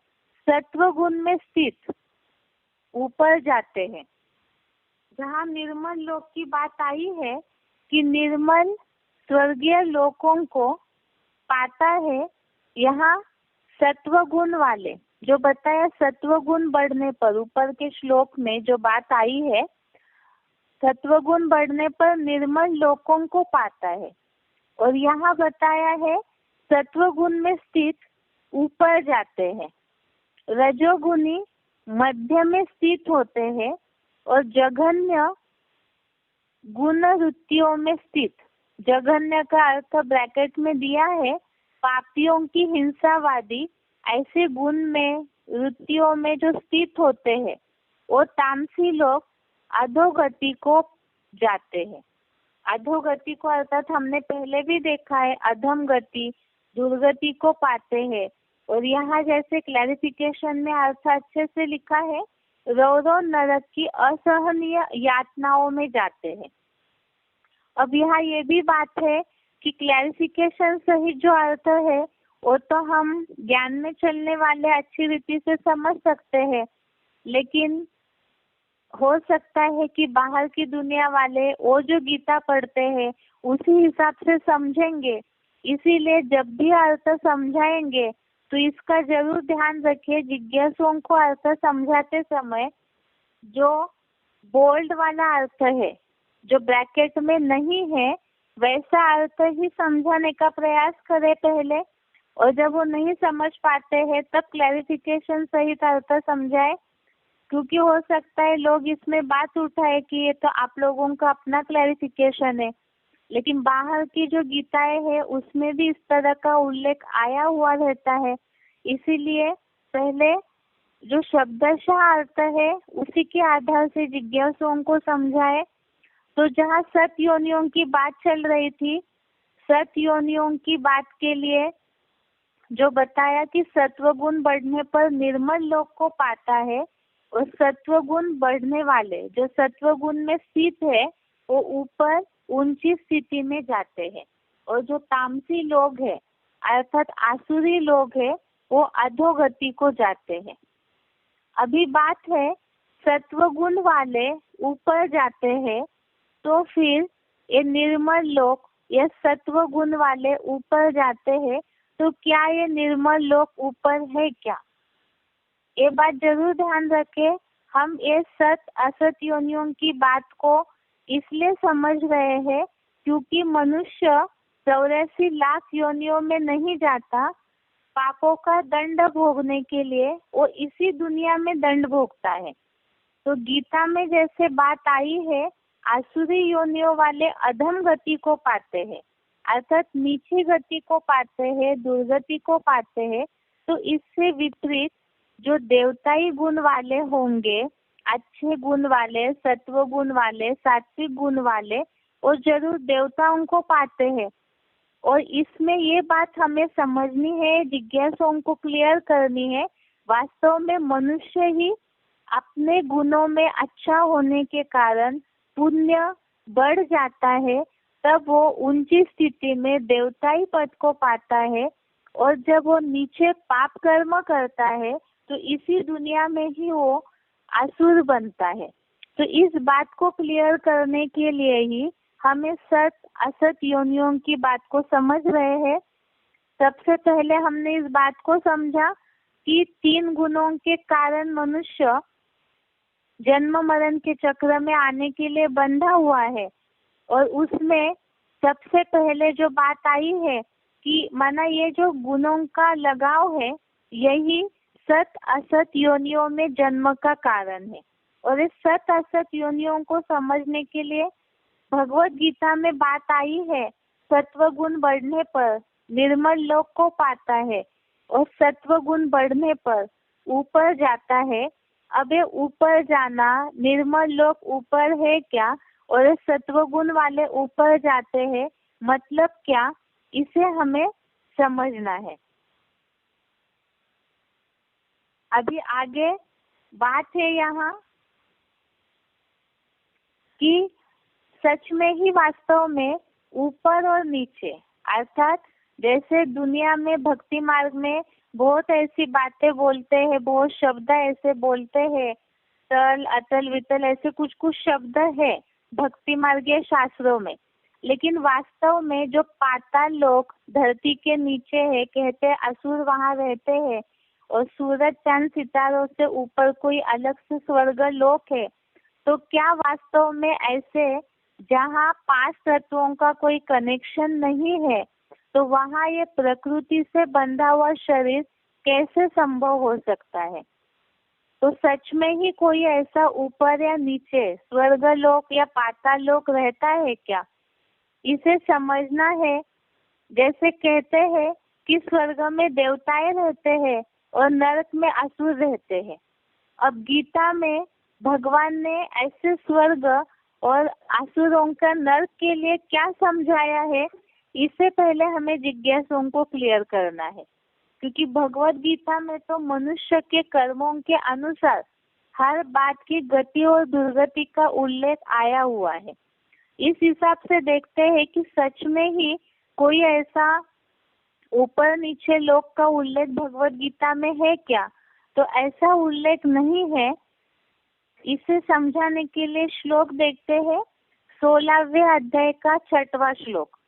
सत्व गुण में स्थित ऊपर जाते हैं। जहाँ निर्मल लोक की बात आई है कि निर्मल स्वर्गीय लोकों को पाता है, यहाँ सत्व गुण वाले जो बताया, सत्व गुण बढ़ने पर ऊपर के श्लोक में जो बात आई है, सत्व गुण बढ़ने पर निर्मल लोकों को पाता है। और यहाँ बताया है सत्व गुण में स्थित ऊपर जाते हैं, रजोगुणी मध्य में स्थित होते हैं और जघन्य गुण वृत्तियों में स्थित। जघन्य का अर्थ ब्रैकेट में दिया है, पापियों की हिंसावादी ऐसे गुण में वृत्तियों में जो स्थित होते हैं वो तामसी लोग अधोगति को जाते हैं। अधोगति को अर्थात हमने पहले भी देखा है, अधम गति, दुर्गति को पाते हैं। और यहाँ जैसे क्लैरिफिकेशन में अर्थ अच्छे से लिखा है, रौरव नरक की असहनीय यातनाओं में जाते हैं। अब यहाँ ये भी बात है कि क्लैरिफिकेशन सहित जो अर्थ है वो तो हम ज्ञान में चलने वाले अच्छी रीति से समझ सकते हैं, लेकिन हो सकता है कि बाहर की दुनिया वाले वो जो गीता पढ़ते हैं उसी हिसाब से समझेंगे। इसीलिए जब भी अर्थ समझाएंगे तो इसका जरूर ध्यान रखिए, जिज्ञासुओं को अर्थ समझाते समय जो बोल्ड वाला अर्थ है, जो ब्रैकेट में नहीं है, वैसा अर्थ ही समझाने का प्रयास करें पहले। और जब वो नहीं समझ पाते हैं तब क्लैरिफिकेशन सहित अर्थ समझाए, क्योंकि हो सकता है लोग इसमें बात उठाए कि ये तो आप लोगों का अपना क्लैरिफिकेशन है, लेकिन बाहर की जो गीताएं है उसमें भी इस तरह का उल्लेख आया हुआ रहता है। इसीलिए पहले जो शब्दशः अर्थ है उसी के आधार से जिज्ञासुओं को समझाए। तो जहाँ सत योनियों की बात चल रही थी, सत योनियों की बात के लिए जो बताया कि सत्व गुण बढ़ने पर निर्मल लोक को पाता है, और सत्व गुण बढ़ने वाले जो सत्व गुण में स्थित है वो ऊपर ऊंची स्थिति में जाते हैं, और जो तामसी लोग हैं अर्थात आसुरी लोग हैं वो अधोगति को जाते हैं। अभी बात है सत्व गुण वाले ऊपर जाते हैं, तो फिर ये निर्मल लोक या सत्व गुण वाले ऊपर जाते हैं, तो क्या ये निर्मल लोक ऊपर है क्या? ये बात जरूर ध्यान रखें। हम ये सत असत योनियों की बात को इसलिए समझ रहे हैं क्योंकि मनुष्य 84 लाख योनियों में नहीं जाता, पापों का दंड भोगने के लिए वो इसी दुनिया में दंड भोगता है। तो गीता में जैसे बात आई है, आसुरी योनियों वाले अधम गति को पाते हैं, अर्थात नीची गति को पाते हैं, दुर्गति को पाते हैं। तो इससे विपरीत जो देवताई गुण वाले होंगे, अच्छे गुण वाले, सत्व गुण वाले, सात्विक गुण वाले, वो जरूर देवताओं को पाते हैं। और इसमें ये बात हमें समझनी है, जिज्ञासाओं को क्लियर करनी है, वास्तव में मनुष्य ही अपने गुणों में अच्छा होने के कारण पुण्य बढ़ जाता है, तब वो ऊंची स्थिति में देवताई पद को पाता है। और जब वो नीचे पाप कर्म करता है तो इसी दुनिया में ही वो असुर बनता है। तो इस बात को क्लियर करने के लिए ही हमें सत असत योनियों की बात को समझ रहे हैं। सबसे पहले हमने इस बात को समझा कि 3 गुणों के कारण मनुष्य जन्म मरण के चक्र में आने के लिए बंधा हुआ है। और उसमें सबसे पहले जो बात आई है कि माना ये जो गुणों का लगाव है, यही सत असत योनियों में जन्म का कारण है। और इस सत असत योनियों को समझने के लिए भगवत गीता में बात आई है, सत्व गुण बढ़ने पर निर्मल लोक को पाता है और सत्व गुण बढ़ने पर ऊपर जाता है। अब ये ऊपर जाना, निर्मल लोक ऊपर है क्या और सत्व गुण वाले ऊपर जाते हैं, मतलब क्या, इसे हमें समझना है। अभी आगे बात है यहाँ कि सच में ही वास्तव में ऊपर और नीचे, अर्थात जैसे दुनिया में भक्ति मार्ग में बहुत ऐसी बातें बोलते हैं, बहुत शब्द ऐसे बोलते हैं, तल अतल वितल ऐसे कुछ कुछ शब्द है भक्ति मार्गीय शास्त्रों में, लेकिन वास्तव में जो पाताल लोक धरती के नीचे है, कहते हैं असुर वहाँ रहते हैं, और सूरज चांद सितारों से ऊपर कोई अलग से स्वर्ग लोक है। तो क्या वास्तव में ऐसे जहाँ 5 तत्वों का कोई कनेक्शन नहीं है, तो वहाँ ये प्रकृति से बंधा हुआ शरीर कैसे संभव हो सकता है? तो सच में ही कोई ऐसा ऊपर या नीचे स्वर्ग लोक या पाताल लोक रहता है क्या? इसे समझना है। जैसे कहते हैं कि स्वर्ग में देवताएं रहते हैं और नरक में असुर रहते हैं। अब गीता में भगवान ने ऐसे स्वर्ग और असुरों का नरक के लिए क्या समझाया है, इससे पहले हमें जिज्ञासाओं को क्लियर करना है। क्योंकि भगवत गीता में तो मनुष्य के कर्मों के अनुसार हर बात की गति और दुर्गति का उल्लेख आया हुआ है। इस हिसाब से देखते हैं कि सच में ही कोई ऐसा ऊपर नीचे लोक का उल्लेख भगवत गीता में है क्या? तो ऐसा उल्लेख नहीं है। इसे समझाने के लिए श्लोक देखते हैं। 16वें अध्याय का 6वां श्लोक,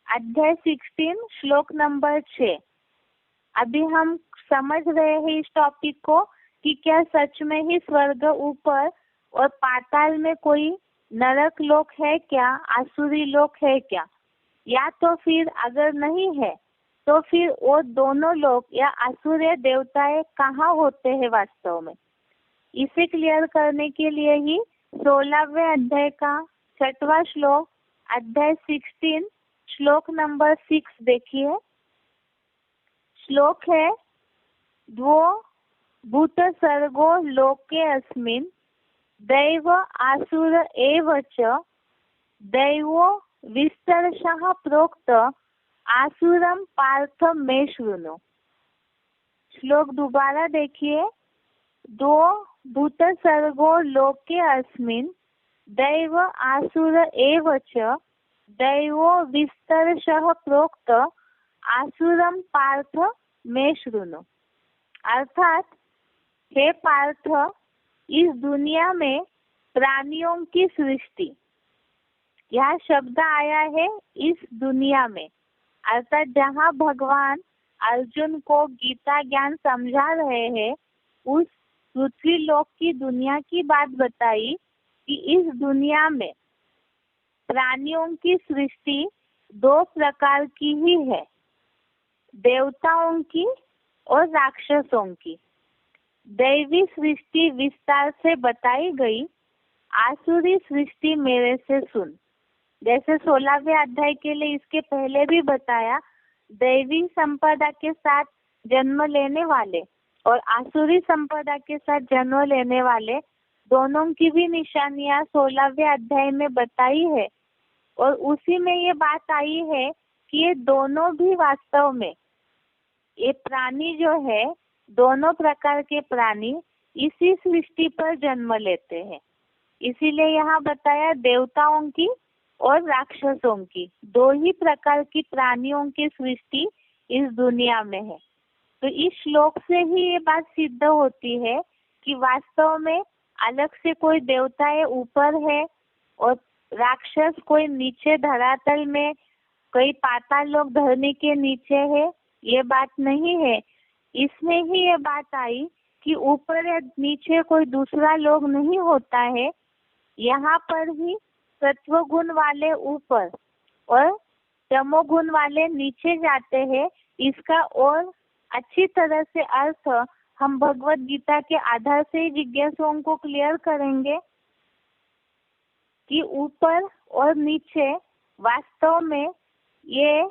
अध्याय 16 श्लोक नंबर 6। अभी हम समझ रहे हैं इस टॉपिक को कि क्या सच में ही स्वर्ग ऊपर और पाताल में कोई नरक लोक है क्या, आसुरी लोक है क्या, या तो फिर अगर नहीं है तो फिर वो दोनों लोक या आसुर या देवताएं कहाँ होते हैं वास्तव में? इसे क्लियर करने के लिए ही 16वें अध्याय का 6वां श्लोक, अध्याय 16 श्लोक नंबर 6 देखिए। श्लोक है, द्वो भूत सर्गो लोके अस्मिन् दैव आसुर एव च दैवो विस्तरशः प्रोक्त आसुरम पार्थ मे शृणु। श्लोक दोबारा देखिए। दो भूत सर्गो लोके अस्मिन् दैव आसुर एव च दैवो विस्तरशः प्रोक्त आसुरम पार्थ मे शृणु। अर्थात हे पार्थ, इस दुनिया में प्राणियों की सृष्टि, यह शब्द आया है इस दुनिया में, अर्थात जहाँ भगवान अर्जुन को गीता ज्ञान समझा रहे हैं, उस पृथ्वी लोक की दुनिया की बात बताई कि इस दुनिया में प्राणियों की सृष्टि 2 प्रकार की ही है, देवताओं की और राक्षसों की। दैवी सृष्टि विस्तार से बताई गई, आसुरी सृष्टि मेरे से सुन। जैसे 16वें अध्याय के लिए इसके पहले भी बताया, दैवी संपदा के साथ जन्म लेने वाले और आसुरी संपदा के साथ जन्म लेने वाले दोनों की भी निशानियां 16वें अध्याय में बताई है। और उसी में ये बात आई है कि ये दोनों भी वास्तव में, ये प्राणी जो है, दोनों प्रकार के प्राणी इसी सृष्टि पर जन्म लेते हैं। इसीलिए यहाँ बताया देवताओं की और राक्षसों की, दो ही प्रकार की प्राणियों की सृष्टि इस दुनिया में है। तो इस श्लोक से ही ये बात सिद्ध होती है कि वास्तव में अलग से कोई देवताएं ऊपर है और राक्षस कोई नीचे धरातल में, कोई पाताल लोक धरनी के नीचे है, ये बात नहीं है। इसमें ही ये बात आई कि ऊपर या नीचे कोई दूसरा लोक नहीं होता है। यहाँ पर ही सत्व गुण वाले ऊपर और तमोगुण वाले नीचे जाते हैं। इसका और अच्छी तरह से अर्थ हम भगवत गीता के आधार से ही जिज्ञासुओं को क्लियर करेंगे कि ऊपर और नीचे वास्तव में ये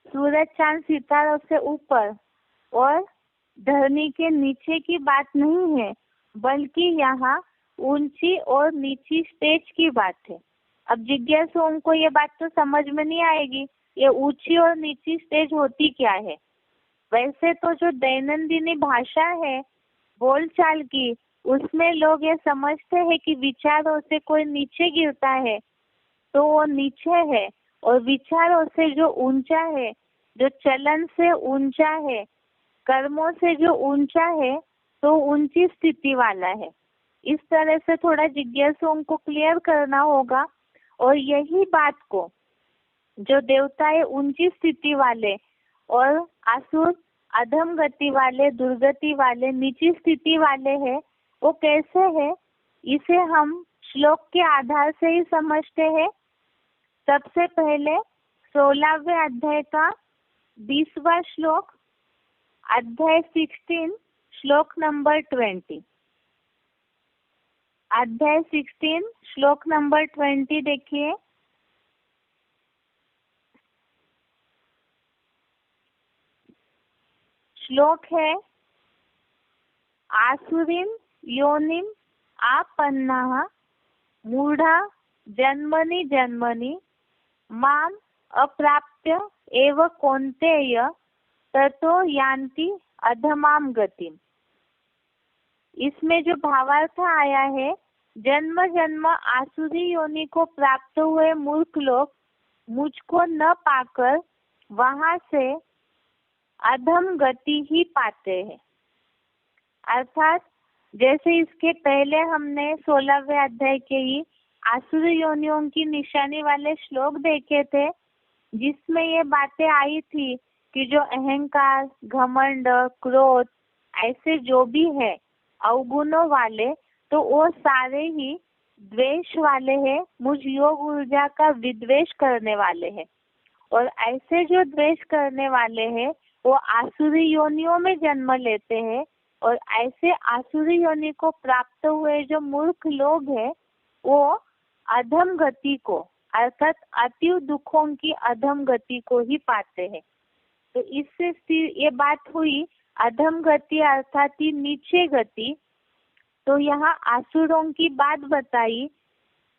सूरज चांद सितारों से ऊपर और धरनी के नीचे की बात नहीं है, बल्कि यहाँ ऊंची और नीची स्टेज की बात है। अब जिज्ञासुओं को ये बात तो समझ में नहीं आएगी, ये ऊंची और नीची स्टेज होती क्या है। वैसे तो जो दैनंदिनी भाषा है बोलचाल की, उसमें लोग ये समझते हैं कि विचारों से कोई नीचे गिरता है तो वो नीचे है, और विचारों से जो ऊंचा है, जो चलन से ऊंचा है, कर्मों से जो ऊंचा है, तो ऊंची स्थिति वाला है। इस तरह से थोड़ा जिज्ञासुओं को क्लियर करना होगा। और यही बात को जो देवताएं ऊंची स्थिति वाले और आसुर अधम गति वाले, दुर्गति वाले, नीची स्थिति वाले हैं, वो कैसे है, इसे हम श्लोक के आधार से ही समझते हैं। सबसे पहले 16वें अध्याय का 20वां श्लोक, अध्याय 16 श्लोक नंबर 20। अध्याय 16 श्लोक नंबर 20 देखिए। श्लोक है, आसुरीं योनिम आपन्नाः मूढ़ा जन्मनि जन्मनि माम अप्राप्य एव कौन्तेय ततो यान्ति अधमाम गतिम। इसमें जो भावार्थ आया है, जन्म जन्म आसुरी योनि को प्राप्त हुए मूर्ख लोग मुझको न पाकर वहां से अधम गति ही पाते हैं। अर्थात जैसे इसके पहले हमने 16वें अध्याय के ही आसुरी योनियों की निशानी वाले श्लोक देखे थे, जिसमें ये बातें आई थी कि जो अहंकार, घमंड, क्रोध ऐसे जो भी है अवगुणों वाले, तो वो सारे ही द्वेष वाले हैं, मुझ योग ऊर्जा का विद्वेष करने वाले हैं। और ऐसे जो द्वेष करने वाले हैं वो आसुरी योनियों में जन्म लेते हैं। और ऐसे आसुरी योनि को प्राप्त हुए जो मूर्ख लोग हैं वो अधम गति को, अर्थात अति दुखों की अधम गति को ही पाते हैं। तो इससे ये बात हुई अधम गति अर्थात ही नीचे गति। तो यहाँ आसुरों की बात बताई,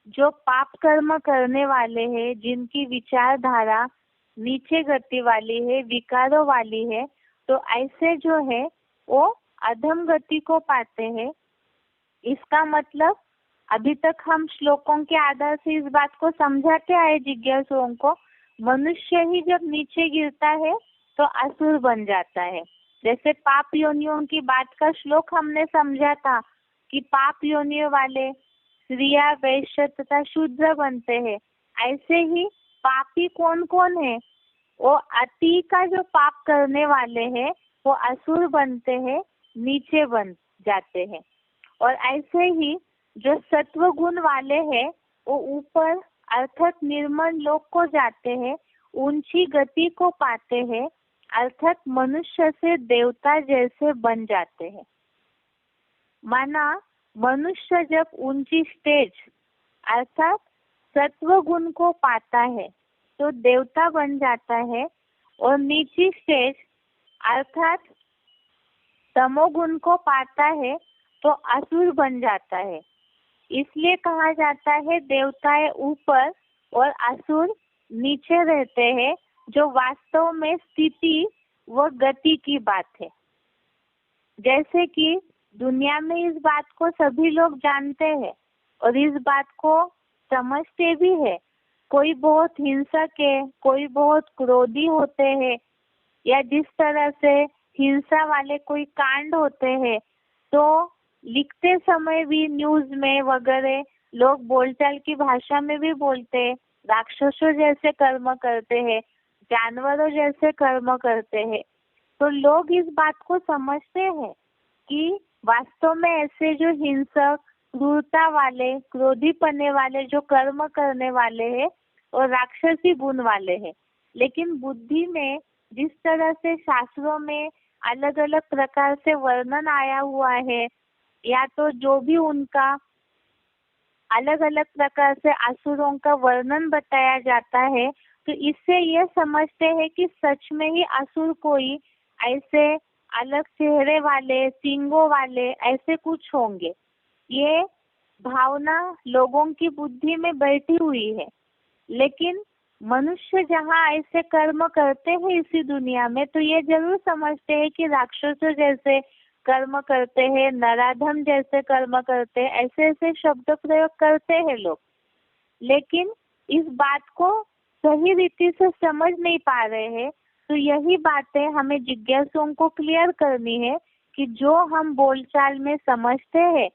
जो पाप कर्म करने वाले हैं, जिनकी विचारधारा नीचे गति वाली है, विकारों वाली है, तो ऐसे जो है वो अधम गति को पाते हैं। इसका मतलब अभी तक हम श्लोकों के आधार से इस बात को समझाते आए जिज्ञासुओं को, मनुष्य ही जब नीचे गिरता है तो असुर बन जाता है। जैसे पाप योनियों की बात का श्लोक हमने समझा था कि पाप योनियों वाले स्त्रियां, वैश्य तथा शूद्र बनते हैं। ऐसे ही पापी कौन कौन है, वो अति का जो पाप करने वाले हैं वो असुर बनते हैं, नीचे बन जाते हैं। और ऐसे ही जो सत्व गुण वाले हैं वो ऊपर अर्थात निर्मल लोक को जाते हैं, ऊंची गति को पाते हैं, अर्थात मनुष्य से देवता जैसे बन जाते हैं। माना मनुष्य जब ऊंची स्टेज अर्थात सत्व गुण को पाता है तो देवता बन जाता है और नीची स्टेज अर्थात तमोगुण को पाता है तो असुर बन जाता है। इसलिए कहा जाता है देवताएं ऊपर और असुर नीचे रहते हैं, जो वास्तव में स्थिति व गति की बात है। जैसे कि दुनिया में इस बात को सभी लोग जानते हैं और इस बात को समझते भी है। कोई बहुत हिंसक है, कोई बहुत क्रोधी होते हैं, या जिस तरह से हिंसा वाले कोई कांड होते हैं तो लिखते समय भी न्यूज में वगैरह लोग बोलचाल की भाषा में भी बोलते हैं, राक्षसों जैसे कर्म करते हैं, जानवरों जैसे कर्म करते हैं। तो लोग इस बात को समझते हैं कि वास्तव में ऐसे जो हिंसक, क्रूरता वाले, क्रोधीपने वाले जो कर्म करने वाले हैं और राक्षसी गुण वाले हैं। लेकिन बुद्धि में जिस तरह से शास्त्रों में अलग अलग प्रकार से वर्णन आया हुआ है, या तो जो भी उनका अलग अलग प्रकार से असुरों का वर्णन बताया जाता है, तो इससे ये समझते हैं कि सच में ही असुर कोई ऐसे अलग चेहरे वाले, सींगों वाले ऐसे कुछ होंगे। ये भावना लोगों की बुद्धि में बैठी हुई है। लेकिन मनुष्य जहाँ ऐसे कर्म करते हैं इसी दुनिया में, तो ये जरूर समझते हैं कि राक्षसों जैसे कर्म करते हैं, नराधम जैसे कर्म करते हैं, ऐसे ऐसे शब्द प्रयोग करते हैं लोग। लेकिन इस बात को सही रीति से समझ नहीं पा रहे हैं। तो यही बातें हमें जिज्ञासुओं को क्लियर करनी है कि जो हम बोलचाल में समझते हैं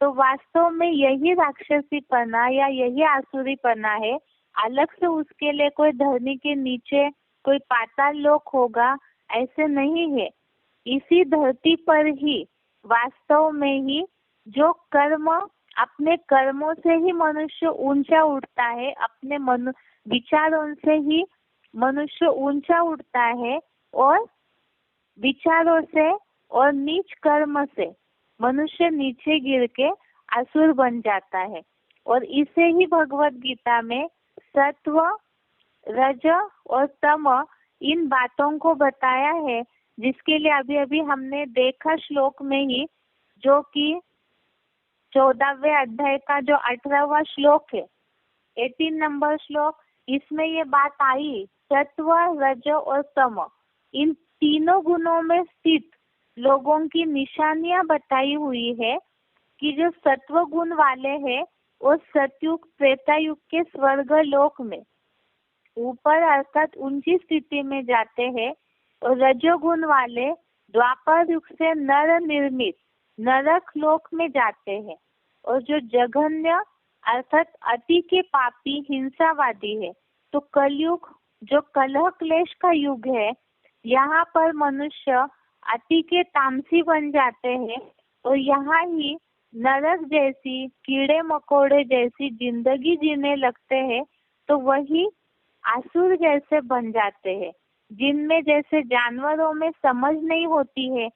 तो वास्तव में यही राक्षसीपना या यही आसुरीपना है। अलग से उसके लिए कोई धरनी के नीचे कोई पाताल लोक होगा, ऐसे नहीं है। इसी धरती पर ही वास्तव में ही जो कर्म, अपने कर्मों से ही मनुष्य ऊंचा उठता है, अपने विचारों से ही मनुष्य ऊंचा उठता है, और विचारों से और नीच कर्म से मनुष्य नीचे गिर के असुर बन जाता है। और इसे ही भगवत गीता में सत्व, रज और तम इन बातों को बताया है, जिसके लिए अभी अभी हमने देखा श्लोक में ही, जो कि 14वें अध्याय का जो 18वां श्लोक है, 18 नंबर श्लोक, इसमें ये बात आई सत्व, रज और तम इन तीनों गुणों में स्थित लोगों की निशानियां बताई हुई है कि जो सत्व गुण वाले हैं वो सतयुग त्रेतायुग के स्वर्ग लोक में ऊपर अर्थात ऊंची स्थिति में जाते हैं, और रजोगुण वाले द्वापर युग से नर निर्मित नरक लोक में जाते हैं। और जो जघन्य अर्थात अति के पापी हिंसावादी है, तो कलयुग जो कलह क्लेश का युग है, यहाँ पर मनुष्य अति के तामसी बन जाते हैं और यहाँ ही नरक जैसी, कीड़े मकोड़े जैसी जिंदगी जीने लगते हैं। तो वही असुर जैसे बन जाते हैं, जिनमें जैसे जानवरों में समझ नहीं होती है,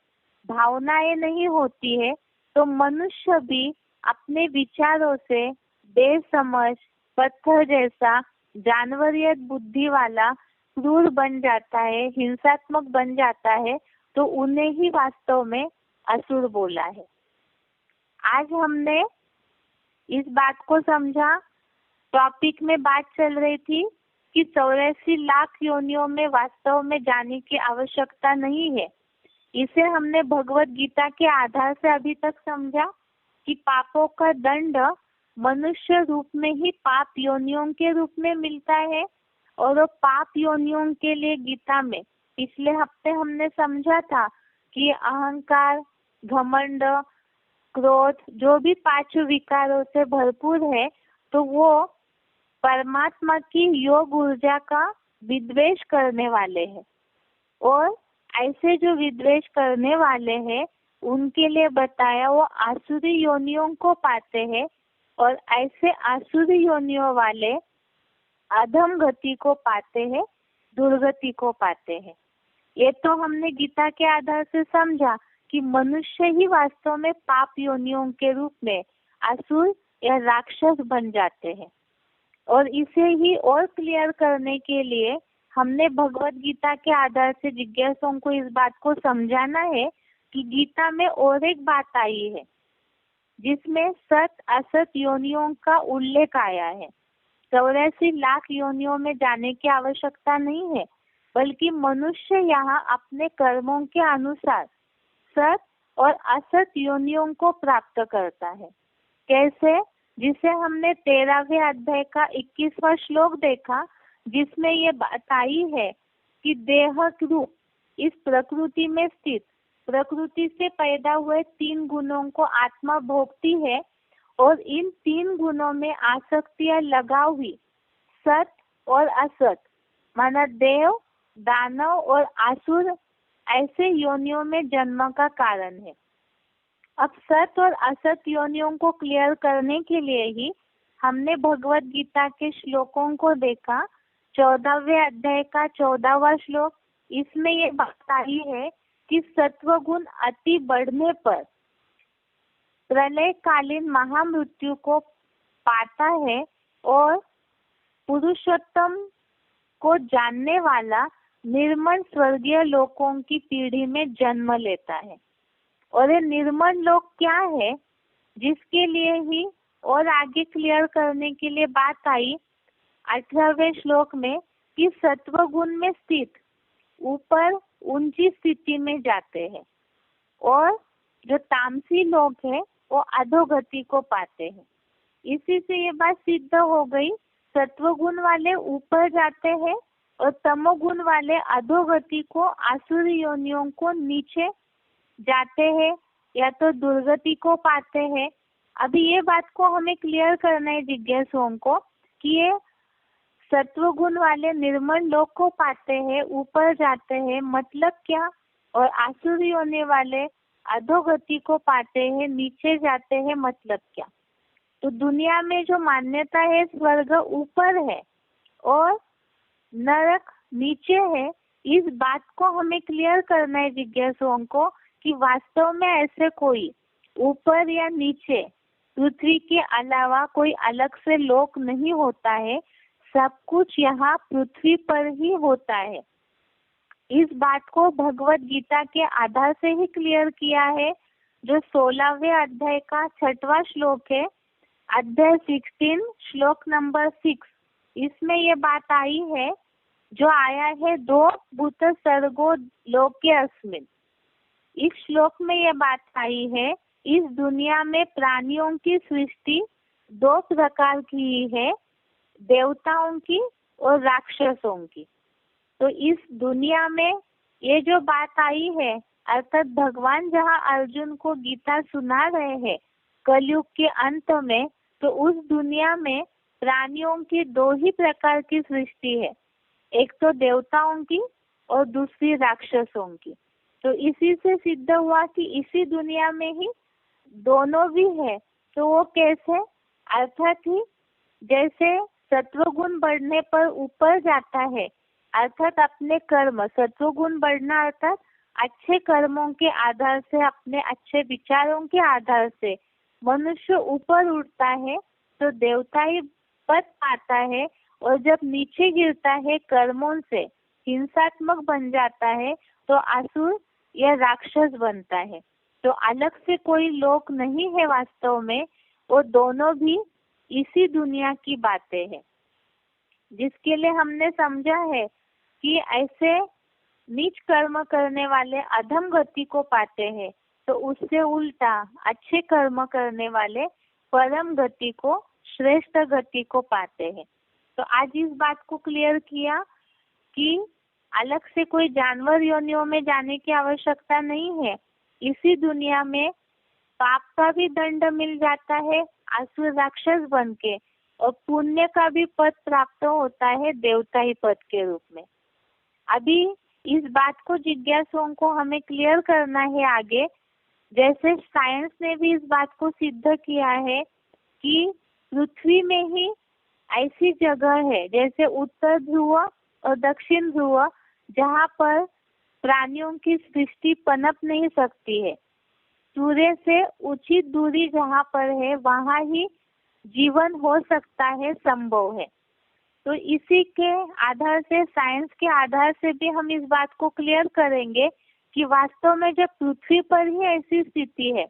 भावनाएं नहीं होती है, तो मनुष्य भी अपने विचारों से बेसमझ, पत्थर जैसा, जानवरियत बुद्धि वाला क्रूर बन जाता है, हिंसात्मक बन जाता है। तो उन्हें ही वास्तव में असुर बोला है। आज हमने इस बात को समझा। टॉपिक में बात चल रही थी कि 84 लाख योनियों में वास्तव में जाने की आवश्यकता नहीं है। इसे हमने भगवत गीता के आधार से अभी तक समझा कि पापों का दंड मनुष्य रूप में ही पाप योनियों के रूप में मिलता है। और वो पाप योनियों के लिए गीता में पिछले हफ्ते हमने समझा था कि अहंकार, घमंड, क्रोध जो भी 5 विकारों से भरपूर है, तो वो परमात्मा की योग ऊर्जा का विद्वेष करने वाले हैं। और ऐसे जो विद्वेष करने वाले हैं उनके लिए बताया वो आसुरी योनियों को पाते हैं, और ऐसे आसुरी योनियों वाले अधम गति को पाते हैं, दुर्गति को पाते हैं। ये तो हमने गीता के आधार से समझा कि मनुष्य ही वास्तव में पाप योनियों के रूप में असुर या राक्षस बन जाते हैं। और इसे ही और क्लियर करने के लिए हमने भगवत गीता के आधार से जिज्ञासुओं को इस बात को समझाना है कि गीता में और एक बात आई है जिसमें सत असत योनियों का उल्लेख आया है। 84 लाख योनियों में जाने की आवश्यकता नहीं है, बल्कि मनुष्य यहाँ अपने कर्मों के अनुसार सत और असत योनियों को प्राप्त करता है। कैसे? जिसे हमने 13वें अध्याय का 21वां श्लोक देखा, जिसमें ये बात आई है कि देह रूप इस प्रकृति में स्थित प्रकृति से पैदा हुए 3 गुणों को आत्मा भोगती है और इन 3 गुणों में आसक्तियां लगा हुई सत और असत माना देव, दानव और आसुर ऐसे योनियों में जन्म का कारण है। अब सत और असत योनियों को क्लियर करने के लिए ही हमने भगवत गीता के श्लोकों को देखा। 14वें अध्याय का 14वां श्लोक, इसमें ये बात आई है कि सत्व गुण अति बढ़ने पर प्रलय कालीन महामृत्यु को पाता है और पुरुषोत्तम को जानने वाला निर्मल स्वर्गीय लोकों की पीढ़ी में जन्म लेता है। और ये निर्मल लोक क्या है, जिसके लिए ही और आगे क्लियर करने के लिए बात आई 18वें श्लोक में कि सत्व गुण में स्थित ऊपर ऊंची स्थिति में जाते हैं और जो तामसी लोग हैं वो अधोगति को पाते हैं। इसी से ये बात सिद्ध हो गई, सत्व गुण वाले ऊपर जाते हैं और तमोगुण वाले अधोगति को आसुर योनियों को नीचे जाते हैं या तो दुर्गति को पाते हैं। अभी ये बात को हमें क्लियर करना है जिज्ञासुओं को कि ये सत्व गुण वाले निर्मल लोक को पाते हैं, ऊपर जाते हैं, मतलब क्या, और आसुर योनि वाले अधोगति को पाते हैं, नीचे जाते हैं, मतलब क्या। तो दुनिया में जो मान्यता है स्वर्ग ऊपर है और नरक नीचे है, इस बात को हमें क्लियर करना है जिज्ञासुओं को कि वास्तव में ऐसे कोई ऊपर या नीचे पृथ्वी के अलावा कोई अलग से लोक नहीं होता है, सब कुछ यहाँ पृथ्वी पर ही होता है। इस बात को भगवत गीता के आधार से ही क्लियर किया है, जो 16वें अध्याय का 6वां श्लोक है, अध्याय 16 श्लोक नंबर 6। इसमें ये बात आई है जो आया है 2 भूत सर्गो लोके अस्मिन्। इस श्लोक में ये बात आई है, इस दुनिया में प्राणियों की सृष्टि 2 प्रकार की है, देवताओं की और राक्षसों की। तो इस दुनिया में ये जो बात आई है, अर्थात भगवान जहाँ अर्जुन को गीता सुना रहे हैं कलयुग के अंत में, तो उस दुनिया में प्राणियों की 2 ही प्रकार की सृष्टि है, एक तो देवताओं की और दूसरी राक्षसों की। तो इसी से सिद्ध हुआ कि इसी दुनिया में ही दोनों भी है। तो वो कैसे, अर्थात ही जैसे सत्वगुण बढ़ने पर ऊपर जाता है, अर्थात अपने कर्म, सत्वगुण बढ़ना अर्थात अच्छे कर्मों के आधार से, अपने अच्छे विचारों के आधार से मनुष्य ऊपर उठता है तो देवताई पद पाता है, और जब नीचे गिरता है कर्मों से हिंसात्मक बन जाता है तो असुर या राक्षस बनता है। तो अलग से कोई लोक नहीं है वास्तव में, वो दोनों भी इसी दुनिया की बातें हैं, जिसके लिए हमने समझा है कि ऐसे नीच कर्म करने वाले अधम गति को पाते हैं, तो उससे उल्टा अच्छे कर्म करने वाले परम गति को, श्रेष्ठ गति को पाते हैं। तो आज इस बात को क्लियर किया कि अलग से कोई जानवर योनियों में जाने की आवश्यकता नहीं है, इसी दुनिया में पाप का भी दंड मिल जाता है असुर राक्षस बन के, और पुण्य का भी पद प्राप्त होता है देवताई पद के रूप में। अभी इस बात को जिज्ञासुओं को हमें क्लियर करना है आगे, जैसे साइंस ने भी इस बात को सिद्ध किया है कि पृथ्वी में ही ऐसी जगह है जैसे उत्तर ध्रुव और दक्षिण ध्रुव, जहाँ पर प्राणियों की सृष्टि पनप नहीं सकती है। सूर्य से उचित दूरी जहाँ पर है वहाँ ही जीवन हो सकता है, संभव है। तो इसी के आधार से, साइंस के आधार से भी हम इस बात को क्लियर करेंगे कि वास्तव में जब पृथ्वी पर ही ऐसी स्थिति है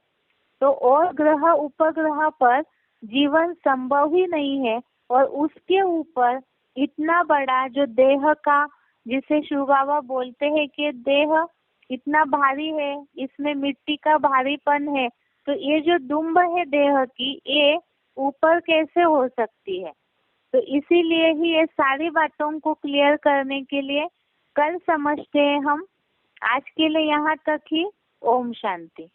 तो और ग्रह उपग्रह पर जीवन संभव ही नहीं है। और उसके ऊपर इतना बड़ा जो देह का, जिसे शिव बाबा बोलते हैं कि देह इतना भारी है, इसमें मिट्टी का भारीपन है, तो ये जो दुम्ब है देह की, ये ऊपर कैसे हो सकती है। तो इसीलिए ही ये सारी बातों को क्लियर करने के लिए कल समझते हैं हम। आज के लिए यहाँ तक ही। ओम शांति।